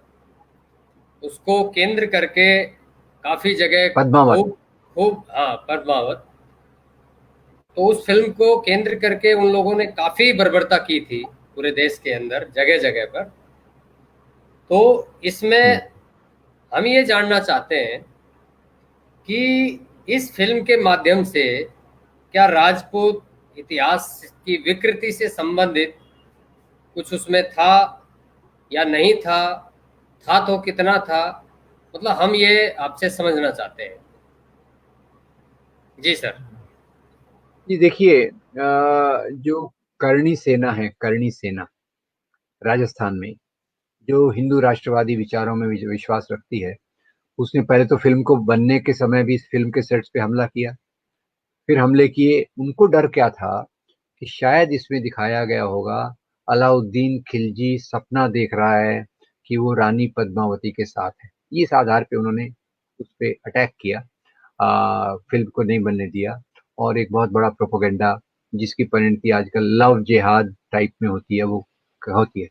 Speaker 1: उसको केंद्र करके काफी जगह
Speaker 2: पद्मावत।
Speaker 1: खूब खूब, हाँ पद्मावत, तो उस फिल्म को केंद्र करके उन लोगों ने काफी बर्बरता की थी पूरे देश के अंदर जगह जगह पर। तो इसमें हम ये जानना चाहते हैं कि इस फिल्म के माध्यम से क्या राजपूत इतिहास की विकृति से संबंधित कुछ उसमें था या नहीं था तो कितना था, मतलब हम ये आपसे समझना चाहते हैं। जी सर।
Speaker 2: जी देखिए, जो करणी सेना है, करणी सेना राजस्थान में, जो हिंदू राष्ट्रवादी विचारों में विश्वास रखती है, उसने पहले तो फिल्म को बनने के समय भी इस फिल्म के सेट्स पे हमला किया। फिर हमले किए। उनको डर क्या था कि शायद इसमें दिखाया गया होगा अलाउद्दीन खिलजी सपना देख रहा है कि वो रानी पद्मावती के साथ है। इस आधार पे उन्होंने उस पे अटैक किया, फिल्म को नहीं बनने दिया। और एक बहुत बड़ा प्रोपोगंडा, जिसकी परिणति आजकल लव जिहाद टाइप में होती है, वो होती है।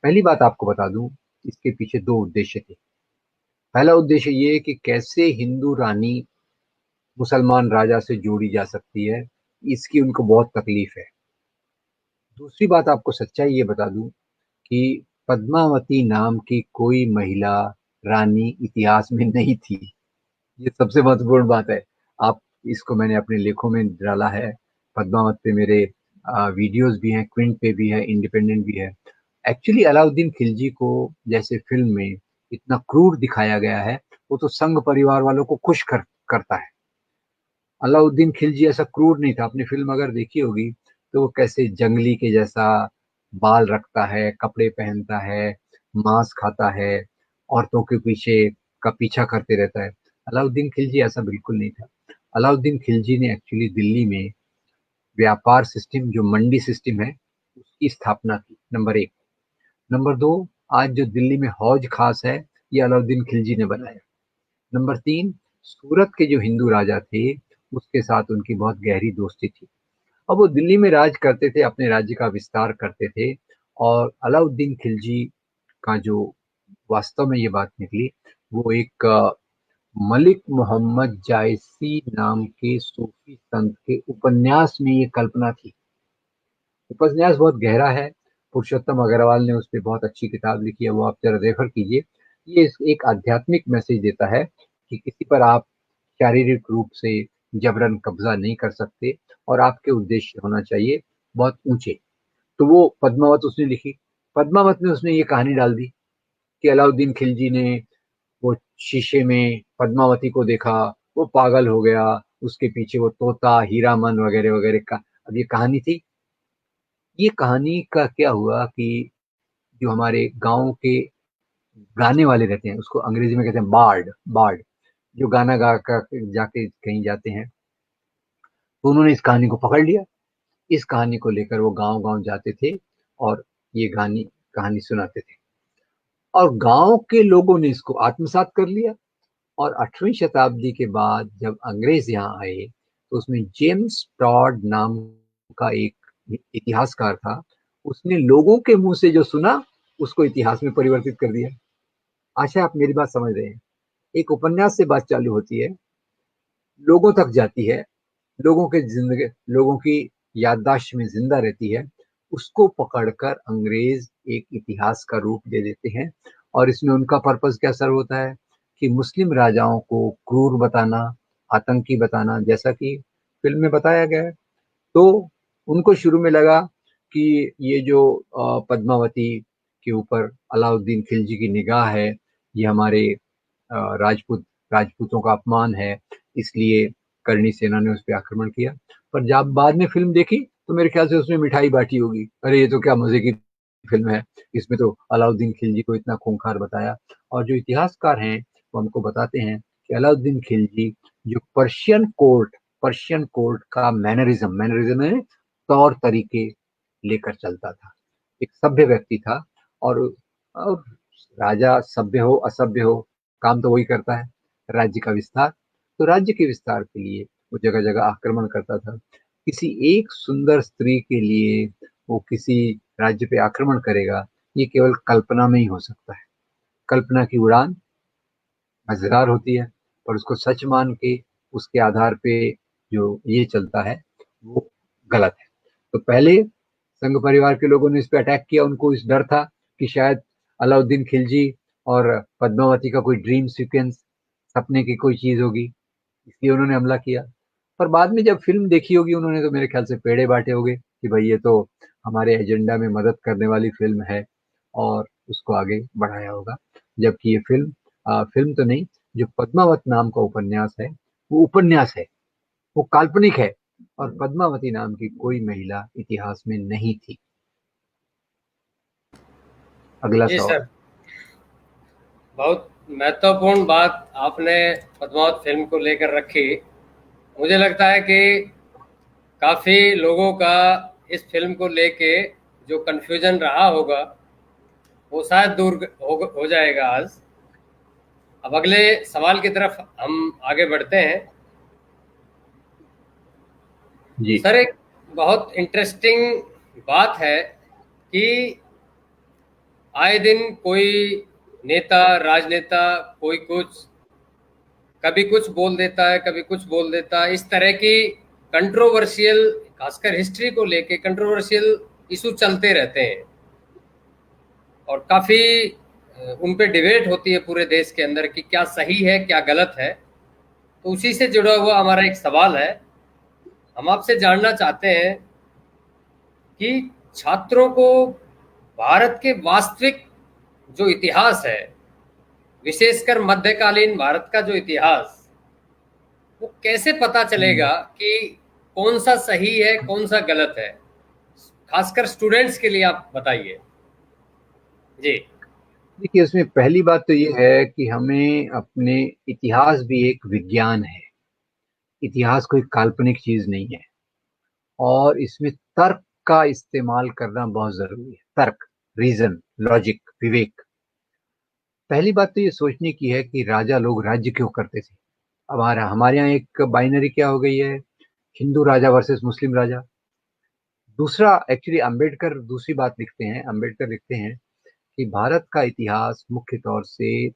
Speaker 2: पहली बात आपको बता दूं, इसके पीछे दो उद्देश्य थे। पहला उद्देश्य ये कि कैसे हिंदू रानी मुसलमान राजा से जोड़ी जा सकती है, इसकी उनको बहुत तकलीफ है। दूसरी बात आपको सच्चाई ये बता दूं कि पद्मावती नाम की कोई महिला रानी इतिहास में नहीं थी। ये सबसे महत्वपूर्ण बात है। आप इसको मैंने अपने लेखों में डाला है। पद्मावत पे मेरे वीडियोस भी हैं, क्विंट पे भी है, इंडिपेंडेंट भी है। एक्चुअली अलाउद्दीन खिलजी को जैसे फिल्म में इतना क्रूर दिखाया गया है, वो तो संघ परिवार वालों को खुश करता है। अलाउद्दीन खिलजी ऐसा क्रूर नहीं था। आपने फिल्म अगर देखी होगी तो वो कैसे जंगली के जैसा बाल रखता है, कपड़े पहनता है, मांस खाता है, औरतों के पीछे का पीछा करते रहता है। अलाउद्दीन खिलजी ऐसा बिल्कुल नहीं था। अलाउद्दीन खिलजी ने एक्चुअली दिल्ली में व्यापार सिस्टम, जो मंडी सिस्टम है, उसकी स्थापना की, नंबर एक। नंबर दो, आज जो दिल्ली में हौज खास है, ये अलाउद्दीन खिलजी ने बनाया। नंबर तीन, सूरत के जो हिंदू राजा थे, उसके साथ उनकी बहुत गहरी दोस्ती थी। अब वो दिल्ली में राज करते थे, अपने राज्य का विस्तार करते थे। और अलाउद्दीन खिलजी का जो वास्तव में ये बात निकली, वो एक मलिक मोहम्मद जायसी नाम के सूफी संत के उपन्यास में ये कल्पना थी। उपन्यास बहुत गहरा है। पुरुषोत्तम अग्रवाल ने उस पर बहुत अच्छी किताब लिखी है, वो आप जरा रेफर कीजिए। ये एक आध्यात्मिक मैसेज देता है कि किसी पर आप शारीरिक रूप से जबरन कब्जा नहीं कर सकते, और आपके उद्देश्य होना चाहिए बहुत ऊंचे। तो वो पद्मावत उसने लिखी। पद्मावत में उसने ये कहानी डाल दी कि अलाउद्दीन खिलजी ने वो शीशे में पद्मावती को देखा, वो पागल हो गया, उसके पीछे वो तोता हीरामन वगैरह वगैरह का। अब ये कहानी थी। ये कहानी का क्या हुआ कि जो हमारे गांव के गाने वाले रहते हैं, उसको अंग्रेजी में कहते हैं बार्ड। बार्ड जो गाना गा कर जाके कहीं जाते हैं, तो उन्होंने इस कहानी को पकड़ लिया। इस कहानी को लेकर वो गांव गांव जाते थे और ये गानी कहानी सुनाते थे, और गांव के लोगों ने इसको आत्मसात कर लिया। और 8वीं शताब्दी के बाद जब अंग्रेज यहाँ आए, तो उसमें जेम्स टॉड नाम का एक इतिहासकार था। उसने लोगों के मुंह से जो सुना, उसको इतिहास में परिवर्तित कर दिया। आशा आप मेरी बात समझ रहे हैं। एक उपन्यास से बात चालू होती है, लोगों तक जाती है, लोगों के जिंदगी, लोगों की याददाश्त में जिंदा रहती है। उसको पकड़कर अंग्रेज एक इतिहास का रूप दे देते हैं। और इसमें उनका पर्पस क्या सर होता है कि मुस्लिम राजाओं को क्रूर बताना, आतंकी बताना, जैसा कि फिल्म में बताया गया है। तो उनको शुरू में लगा कि ये जो पद्मावती के ऊपर अलाउद्दीन खिलजी की निगाह है, ये हमारे राजपूत राजपूतों का अपमान है, इसलिए करणी सेना ने उस पर आक्रमण किया। पर जब बाद में फिल्म देखी, तो मेरे ख्याल से उसमें मिठाई बांटी होगी, अरे ये तो क्या मजे की फिल्म है, इसमें तो अलाउद्दीन खिलजी को इतना खूंखार बताया। और जो इतिहासकार हैं वो हमको बताते हैं कि अलाउद्दीन खिलजी जो पर्शियन कोर्ट का मैनरिज्म मैनरिज्म है तौर तरीके लेकर चलता था, एक सभ्य व्यक्ति था। और राजा सभ्य हो असभ्य हो, काम तो वही करता है, राज्य का विस्तार। तो राज्य के विस्तार के लिए वो जगह जगह आक्रमण करता था। किसी एक सुंदर स्त्री के लिए वो किसी राज्य पे आक्रमण करेगा, ये केवल कल्पना में ही हो सकता है। कल्पना की उड़ान मजेदार होती है, पर उसको सच मान के उसके आधार पे जो ये चलता है वो गलत है। तो पहले संघ परिवार के लोगों ने इस पे अटैक किया, उनको इस डर था कि शायद अलाउद्दीन खिलजी और पद्मावती का कोई ड्रीम सीक्वेंस, सपने की कोई चीज होगी, इसलिए उन्होंने हमला किया। पर बाद में जब फिल्म देखी होगी उन्होंने, तो मेरे ख्याल से पेड़े बांटे होंगे कि भाई ये तो हमारे एजेंडा में मदद करने वाली फिल्म है, और उसको आगे बढ़ाया होगा। जबकि ये फिल्म तो नहीं, जो पद्मावत नाम का उपन्यास है, वो उपन्यास है, वो काल्पनिक है, और पद्मावती नाम की कोई महिला इतिहास में नहीं थी। अगला
Speaker 1: जी
Speaker 2: सवाल।
Speaker 1: सर, बहुत महत्वपूर्ण बात आपने पद्मावत फिल्म को लेकर रखी। मुझे लगता है कि काफ़ी लोगों का इस फिल्म को लेके जो कन्फ्यूजन रहा होगा वो शायद दूर हो जाएगा आज। अब अगले सवाल की तरफ हम आगे बढ़ते हैं।
Speaker 2: जी।
Speaker 1: सर, एक बहुत इंटरेस्टिंग बात है कि आए दिन कोई नेता, राजनेता, कोई कुछ, कभी कुछ बोल देता है, कभी कुछ बोल देता है। इस तरह की कंट्रोवर्शियल, खासकर हिस्ट्री को लेके कंट्रोवर्शियल इशू चलते रहते हैं और काफ़ी उन पे डिबेट होती है पूरे देश के अंदर कि क्या सही है, क्या गलत है। तो उसी से जुड़ा हुआ हमारा एक सवाल है। हम आपसे जानना चाहते हैं कि छात्रों को भारत के वास्तविक जो इतिहास है, विशेषकर मध्यकालीन भारत का जो इतिहास, वो कैसे पता
Speaker 2: हम्म।
Speaker 1: चलेगा कि कौन सा सही है, कौन सा गलत है? खासकर स्टूडेंट्स के लिए आप बताइए। जी।
Speaker 2: देखिए, उसमें पहली बात तो ये है कि हमें अपने इतिहास भी एक विज्ञान है। इतिहास कोई काल्पनिक चीज नहीं है, और इसमें तर्क का इस्तेमाल करना बहुत जरूरी है। तर्क, रीजन, लॉजिक, विवेक। पहली बात तो ये सोचने की है कि राजा लोग राज्य क्यों करते थे। अब हमारे यहाँ एक बाइनरी क्या हो गई है, हिंदू राजा वर्सेस मुस्लिम राजा। दूसरा, एक्चुअली अंबेडकर दूसरी बात लिखते हैं, अंबेडकर लिखते हैं कि भारत का इतिहास मुख्य तौर से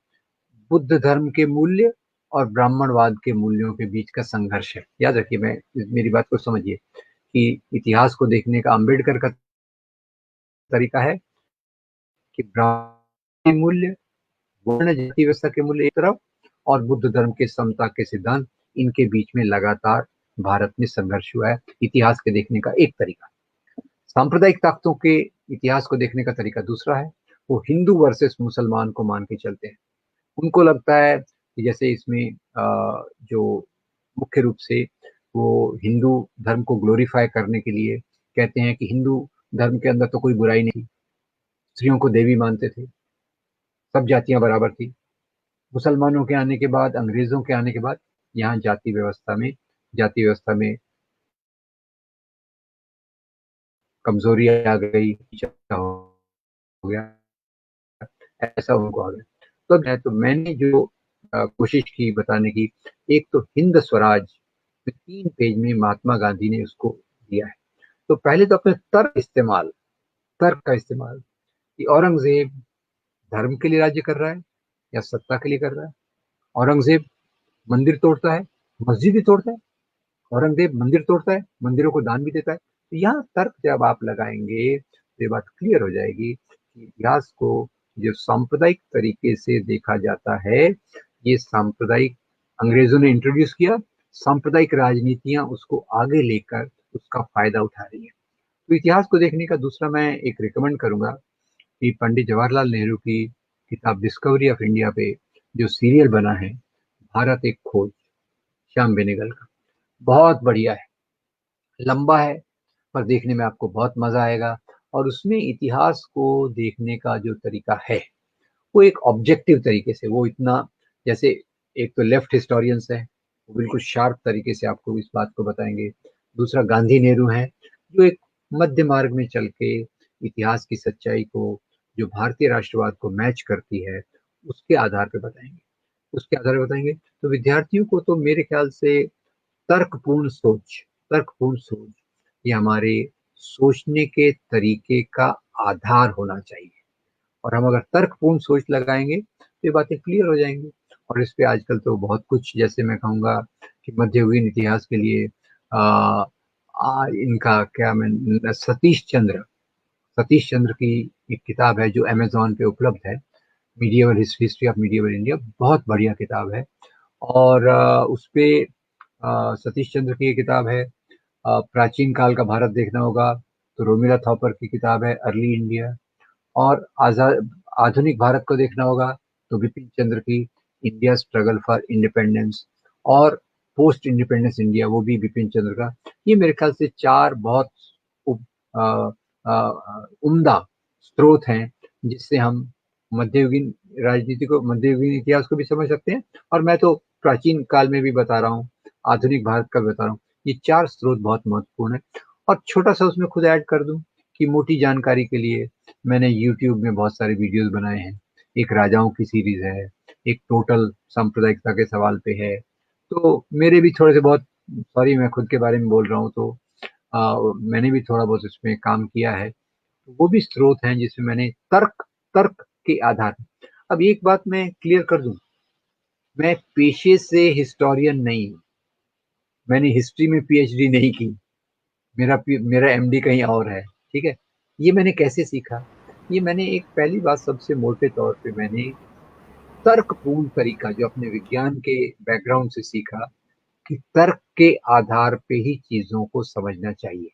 Speaker 2: बुद्ध धर्म के मूल्य और ब्राह्मणवाद के मूल्यों के बीच का संघर्ष है। याद रखिए, मेरी बात को समझिए कि इतिहास को देखने का अंबेडकर का तरीका है कि ब्राह्मण मूल्य, वर्ण जाति व्यवस्था के मूल्य एक तरफ, और बुद्ध धर्म के समता के सिद्धांत, इनके बीच में लगातार भारत में संघर्ष हुआ है। इतिहास के देखने का एक तरीका। सांप्रदायिक ताकतों के इतिहास को देखने का तरीका दूसरा है, वो हिंदू वर्सेस मुसलमान को मान के चलते हैं। उनको लगता है कि जैसे इसमें जो मुख्य रूप से वो हिंदू धर्म को ग्लोरीफाई करने के लिए कहते हैं कि हिंदू धर्म के अंदर तो कोई बुराई नहीं, स्त्रियों को देवी मानते थे, सब जातियां बराबर थी। मुसलमानों के आने के बाद, अंग्रेजों के आने के बाद यहाँ जाति व्यवस्था में कमजोरी आ गई, हो गया, ऐसा उनको आ गया। तो मैंने जो कोशिश की बताने की, एक तो हिंद स्वराज में 3 पेज में महात्मा गांधी ने उसको दिया है। तो पहले तो अपने तर्क का इस्तेमाल कि औरंगजेब धर्म के लिए राज्य कर रहा है या सत्ता के लिए कर रहा है। औरंगजेब मंदिर तोड़ता है, मस्जिद भी तोड़ता है। औरंगजेब मंदिर तोड़ता है, मंदिरों को दान भी देता है। तो यहाँ तर्क जब आप लगाएंगे तो ये बात क्लियर हो जाएगी कि इतिहास को जो सांप्रदायिक तरीके से देखा जाता है, ये सांप्रदायिक अंग्रेजों ने इंट्रोड्यूस किया, सांप्रदायिक राजनीतियां उसको आगे लेकर उसका फायदा उठा रही है। तो इतिहास को देखने का दूसरा मैं एक रिकमेंड करूंगा कि पंडित जवाहरलाल नेहरू की किताब डिस्कवरी ऑफ इंडिया पे जो सीरियल बना है, भारत एक खोज, श्याम बेनेगल का, बहुत बढ़िया है। लंबा है पर देखने में आपको बहुत मजा आएगा। और उसमें इतिहास को देखने का जो तरीका है वो एक ऑब्जेक्टिव तरीके से, वो इतना, जैसे एक तो लेफ्ट हिस्टोरियंस है, वो बिल्कुल शार्प तरीके से आपको इस बात को बताएंगे। दूसरा गांधी नेहरू है, जो एक मध्य मार्ग में चल के इतिहास की सच्चाई को, जो भारतीय राष्ट्रवाद को मैच करती है, उसके आधार पर बताएंगे, उसके आधार पर बताएंगे। तो विद्यार्थियों को तो मेरे ख्याल से तर्कपूर्ण सोच ये हमारे सोचने के तरीके का आधार होना चाहिए। और हम अगर तर्कपूर्ण सोच लगाएंगे तो ये बातें क्लियर हो जाएंगी। और इस पे आजकल तो बहुत कुछ, जैसे मैं कहूँगा कि मध्ययुगीन इतिहास के लिए इनका क्या, मैं सतीश चंद्र की एक किताब है जो अमेजोन पे उपलब्ध है, medieval history of medieval India, बहुत बढ़िया किताब है। और उस पे सतीश चंद्र की ये किताब है। प्राचीन काल का भारत देखना होगा तो रोमिला थॉपर की किताब है अर्ली इंडिया। और आजाद आधुनिक भारत को देखना होगा तो बिपिन चंद्र की इंडिया स्ट्रगल फॉर इंडिपेंडेंस। और पोस्ट इंडिपेंडेंस इंडिया, वो भी बिपिन चंद्र का। ये मेरे ख्याल से 4 बहुत उप- अ, उम्दा स्रोत हैं जिससे हम मध्ययुगीन राजनीति को, मध्ययुगीन इतिहास को भी समझ सकते हैं। और मैं तो प्राचीन काल में भी बता रहा हूँ, आधुनिक भारत का भी बता रहा हूँ। ये 4 स्रोत बहुत महत्वपूर्ण है। और छोटा सा उसमें खुद ऐड कर दूं कि मोटी जानकारी के लिए मैंने यूट्यूब में बहुत सारे वीडियोस बनाए हैं। एक राजाओं की सीरीज है, एक टोटल सांप्रदायिकता के सवाल पे है। तो मेरे भी थोड़े से बहुत, सॉरी मैं खुद के बारे में बोल रहा हूँ, तो मैंने भी थोड़ा बहुत इसमें काम किया है। तो वो भी स्रोत हैं जिसमें मैंने तर्क तर्क के आधार। अब एक बात मैं क्लियर कर दूं, मैं पेशे से हिस्टोरियन नहीं हूँ, मैंने हिस्ट्री में पीएचडी नहीं की। मेरा एमडी कहीं और है, ठीक है। ये मैंने कैसे सीखा? ये मैंने एक, पहली बात सबसे मोटे तौर पे मैंने तर्कपूर्ण तरीका जो अपने विज्ञान के बैकग्राउंड से सीखा कि तर्क के आधार पे ही चीजों को समझना चाहिए।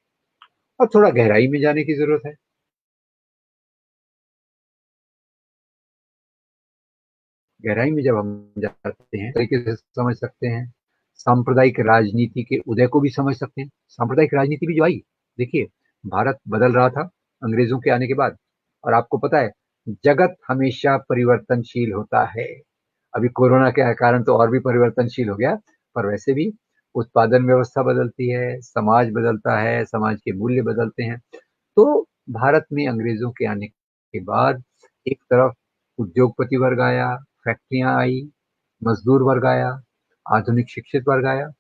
Speaker 2: और थोड़ा गहराई में जाने की जरूरत है। गहराई में जब हम जाते हैं तरीके से समझ सकते हैं, सांप्रदायिक राजनीति के उदय को भी समझ सकते हैं। सांप्रदायिक राजनीति भी जो आई, देखिए, भारत बदल रहा था अंग्रेजों के आने के बाद। और आपको पता है, जगत हमेशा परिवर्तनशील होता है। अभी कोरोना के कारण तो और भी परिवर्तनशील हो गया, पर वैसे भी उत्पादन व्यवस्था बदलती है, समाज बदलता है, समाज के मूल्य बदलते हैं। तो भारत में अंग्रेजों के आने के बाद एक तरफ उद्योगपति वर्ग आया, फैक्ट्रियां आई, मजदूर वर्ग आया, आधुनिक शिक्षित वर्ग आया।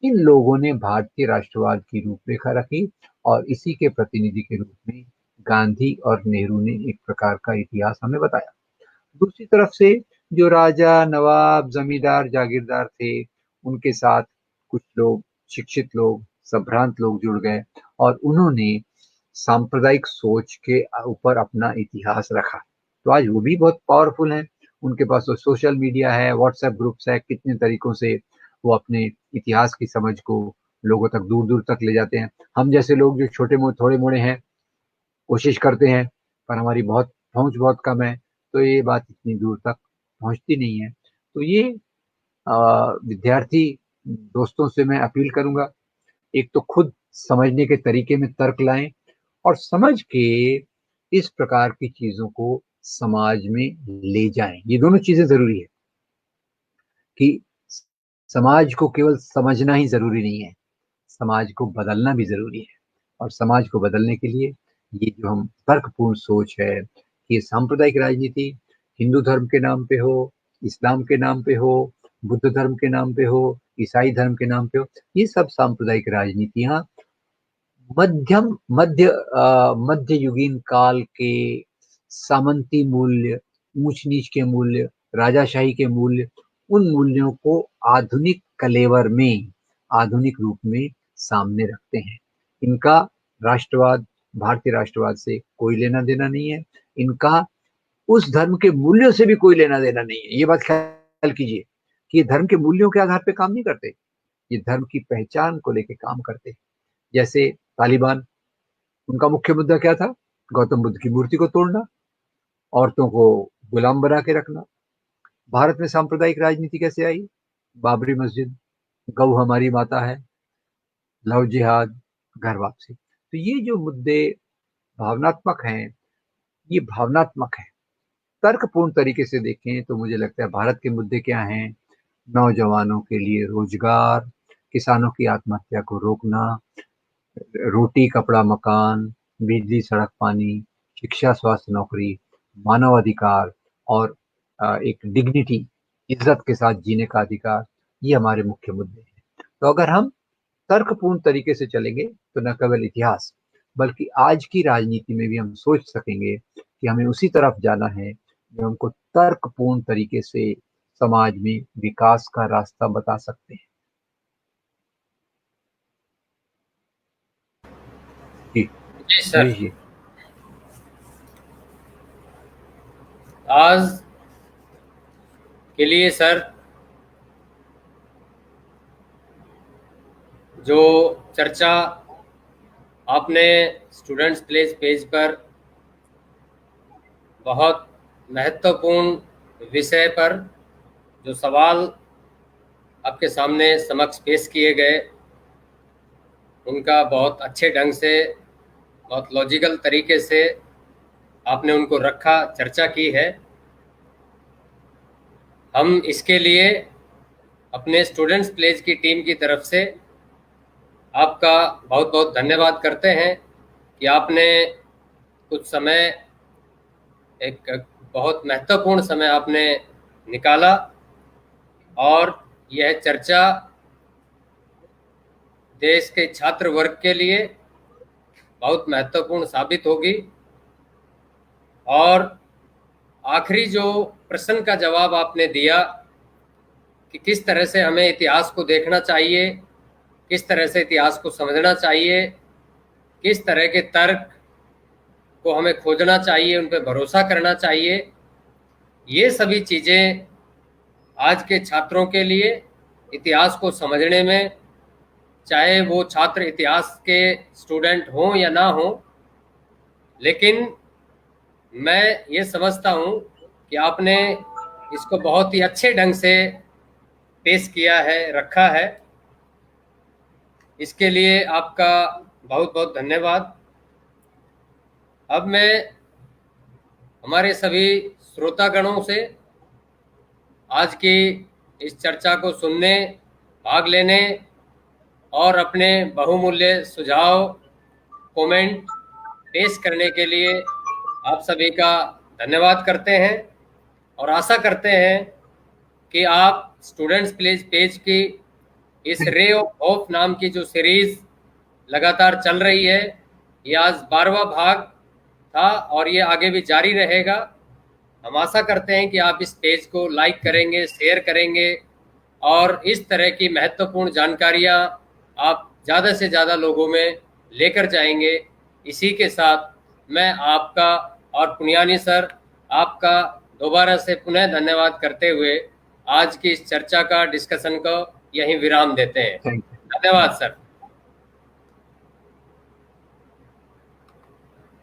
Speaker 2: इन लोगों ने भारतीय राष्ट्रवाद की रूपरेखा रखी और इसी के प्रतिनिधि के रूप में गांधी और नेहरू ने एक प्रकार का इतिहास हमें बताया। दूसरी तरफ से जो राजा, नवाब, जमींदार, जागीरदार थे, उनके साथ कुछ लोग, शिक्षित लोग, संभ्रांत लोग जुड़ गए और उन्होंने सांप्रदायिक सोच के ऊपर अपना इतिहास रखा। तो आज वो भी बहुत पावरफुल हैं। उनके पास तो सोशल मीडिया है, व्हाट्सएप ग्रुप्स है, कितने तरीकों से वो अपने इतिहास की समझ को लोगों तक, दूर दूर तक ले जाते हैं। हम जैसे लोग जो छोटे मोटे, थोड़े मोड़े हैं, कोशिश करते हैं, पर हमारी बहुत पहुंच बहुत कम है, तो ये बात इतनी दूर तक पहुंचती नहीं है। तो ये विद्यार्थी दोस्तों से मैं अपील करूंगा, एक तो खुद समझने के तरीके में तर्क लाएं और समझ के इस प्रकार की चीजों को समाज में ले जाएं। ये दोनों चीजें जरूरी है कि समाज को केवल समझना ही जरूरी नहीं है, समाज को बदलना भी जरूरी है। और समाज को बदलने के लिए ये जो हम तर्कपूर्ण सोच है कि ये सांप्रदायिक राजनीति हिंदू धर्म के नाम पे हो, इस्लाम के नाम पे हो, बुद्ध धर्म के नाम पे हो, ईसाई धर्म के नाम पे हो, ये सब सांप्रदायिक राजनीतियां मध्य युगीन काल के सामंती मूल्य, ऊंच नीच के मूल्य, राजाशाही के मूल्य, उन मूल्यों को आधुनिक कलेवर में, आधुनिक रूप में सामने रखते हैं। इनका राष्ट्रवाद, भारतीय राष्ट्रवाद से कोई लेना देना नहीं है, इनका उस धर्म के मूल्यों से भी कोई लेना देना नहीं है। ये बात ख्याल कीजिए कि ये धर्म के मूल्यों के आधार पर काम नहीं करते, ये धर्म की पहचान को लेकर काम करते हैं। जैसे तालिबान, उनका मुख्य मुद्दा क्या था? गौतम बुद्ध की मूर्ति को तोड़ना, औरतों को गुलाम बना के रखना। भारत में सांप्रदायिक राजनीति कैसे आई? बाबरी मस्जिद, गौ हमारी माता है, लव जिहाद, घर वापसी। तो ये जो मुद्दे भावनात्मक हैं, ये भावनात्मक है। तर्कपूर्ण तरीके से देखें तो मुझे लगता है भारत के मुद्दे क्या हैं? नौजवानों के लिए रोजगार, किसानों की आत्महत्या को रोकना, रोटी कपड़ा मकान, बिजली सड़क पानी, शिक्षा स्वास्थ्य नौकरी, मानव अधिकार और एक डिग्निटी, इज्जत के साथ जीने का अधिकार, ये हमारे मुख्य मुद्दे हैं। तो अगर हम तर्कपूर्ण तरीके से चलेंगे तो न केवल इतिहास बल्कि आज की राजनीति में भी हम सोच सकेंगे कि हमें उसी तरफ जाना है जो हमको तर्कपूर्ण तरीके से समाज में विकास का रास्ता बता सकते हैं। जी
Speaker 1: जी सर।
Speaker 2: हरीश जी।
Speaker 1: आज के लिए सर जो चर्चा आपने स्टूडेंट्स प्लेस पेज पर बहुत महत्वपूर्ण विषय पर जो सवाल आपके सामने समक्ष पेश किए गए, उनका बहुत अच्छे ढंग से, बहुत लॉजिकल तरीके से आपने उनको रखा, चर्चा की है। हम इसके लिए अपने स्टूडेंट्स प्लेज की टीम की तरफ से आपका बहुत बहुत धन्यवाद करते हैं कि आपने कुछ समय, एक बहुत महत्वपूर्ण समय आपने निकाला और यह चर्चा देश के छात्र वर्ग के लिए बहुत महत्वपूर्ण साबित होगी। और आखिरी जो प्रश्न का जवाब आपने दिया कि किस तरह से हमें इतिहास को देखना चाहिए, किस तरह से इतिहास को समझना चाहिए, किस तरह के तर्क को हमें खोजना चाहिए, उन पर भरोसा करना चाहिए, ये सभी चीज़ें आज के छात्रों के लिए इतिहास को समझने में, चाहे वो छात्र इतिहास के स्टूडेंट हों या ना हों, लेकिन मैं ये समझता हूँ कि आपने इसको बहुत ही अच्छे ढंग से पेश किया है, रखा है। इसके लिए आपका बहुत बहुत धन्यवाद। अब मैं हमारे सभी श्रोतागणों से आज की इस चर्चा को सुनने, भाग लेने और अपने बहुमूल्य सुझाव, कमेंट पेश करने के लिए आप सभी का धन्यवाद करते हैं और आशा करते हैं कि आप स्टूडेंट्स प्लेज पेज की इस रे ऑफ होप नाम की जो सीरीज लगातार चल रही है, ये आज 12वां भाग था और ये आगे भी जारी रहेगा। हम आशा करते हैं कि आप इस पेज को लाइक करेंगे, शेयर करेंगे और इस तरह की महत्वपूर्ण जानकारियां आप ज़्यादा से ज़्यादा लोगों में लेकर जाएंगे। इसी के साथ मैं आपका और पुनियानी सर आपका दोबारा से पुनः धन्यवाद करते हुए आज की इस चर्चा का, डिस्कशन को यहीं विराम देते हैं।
Speaker 2: Thank you.
Speaker 1: धन्यवाद सर।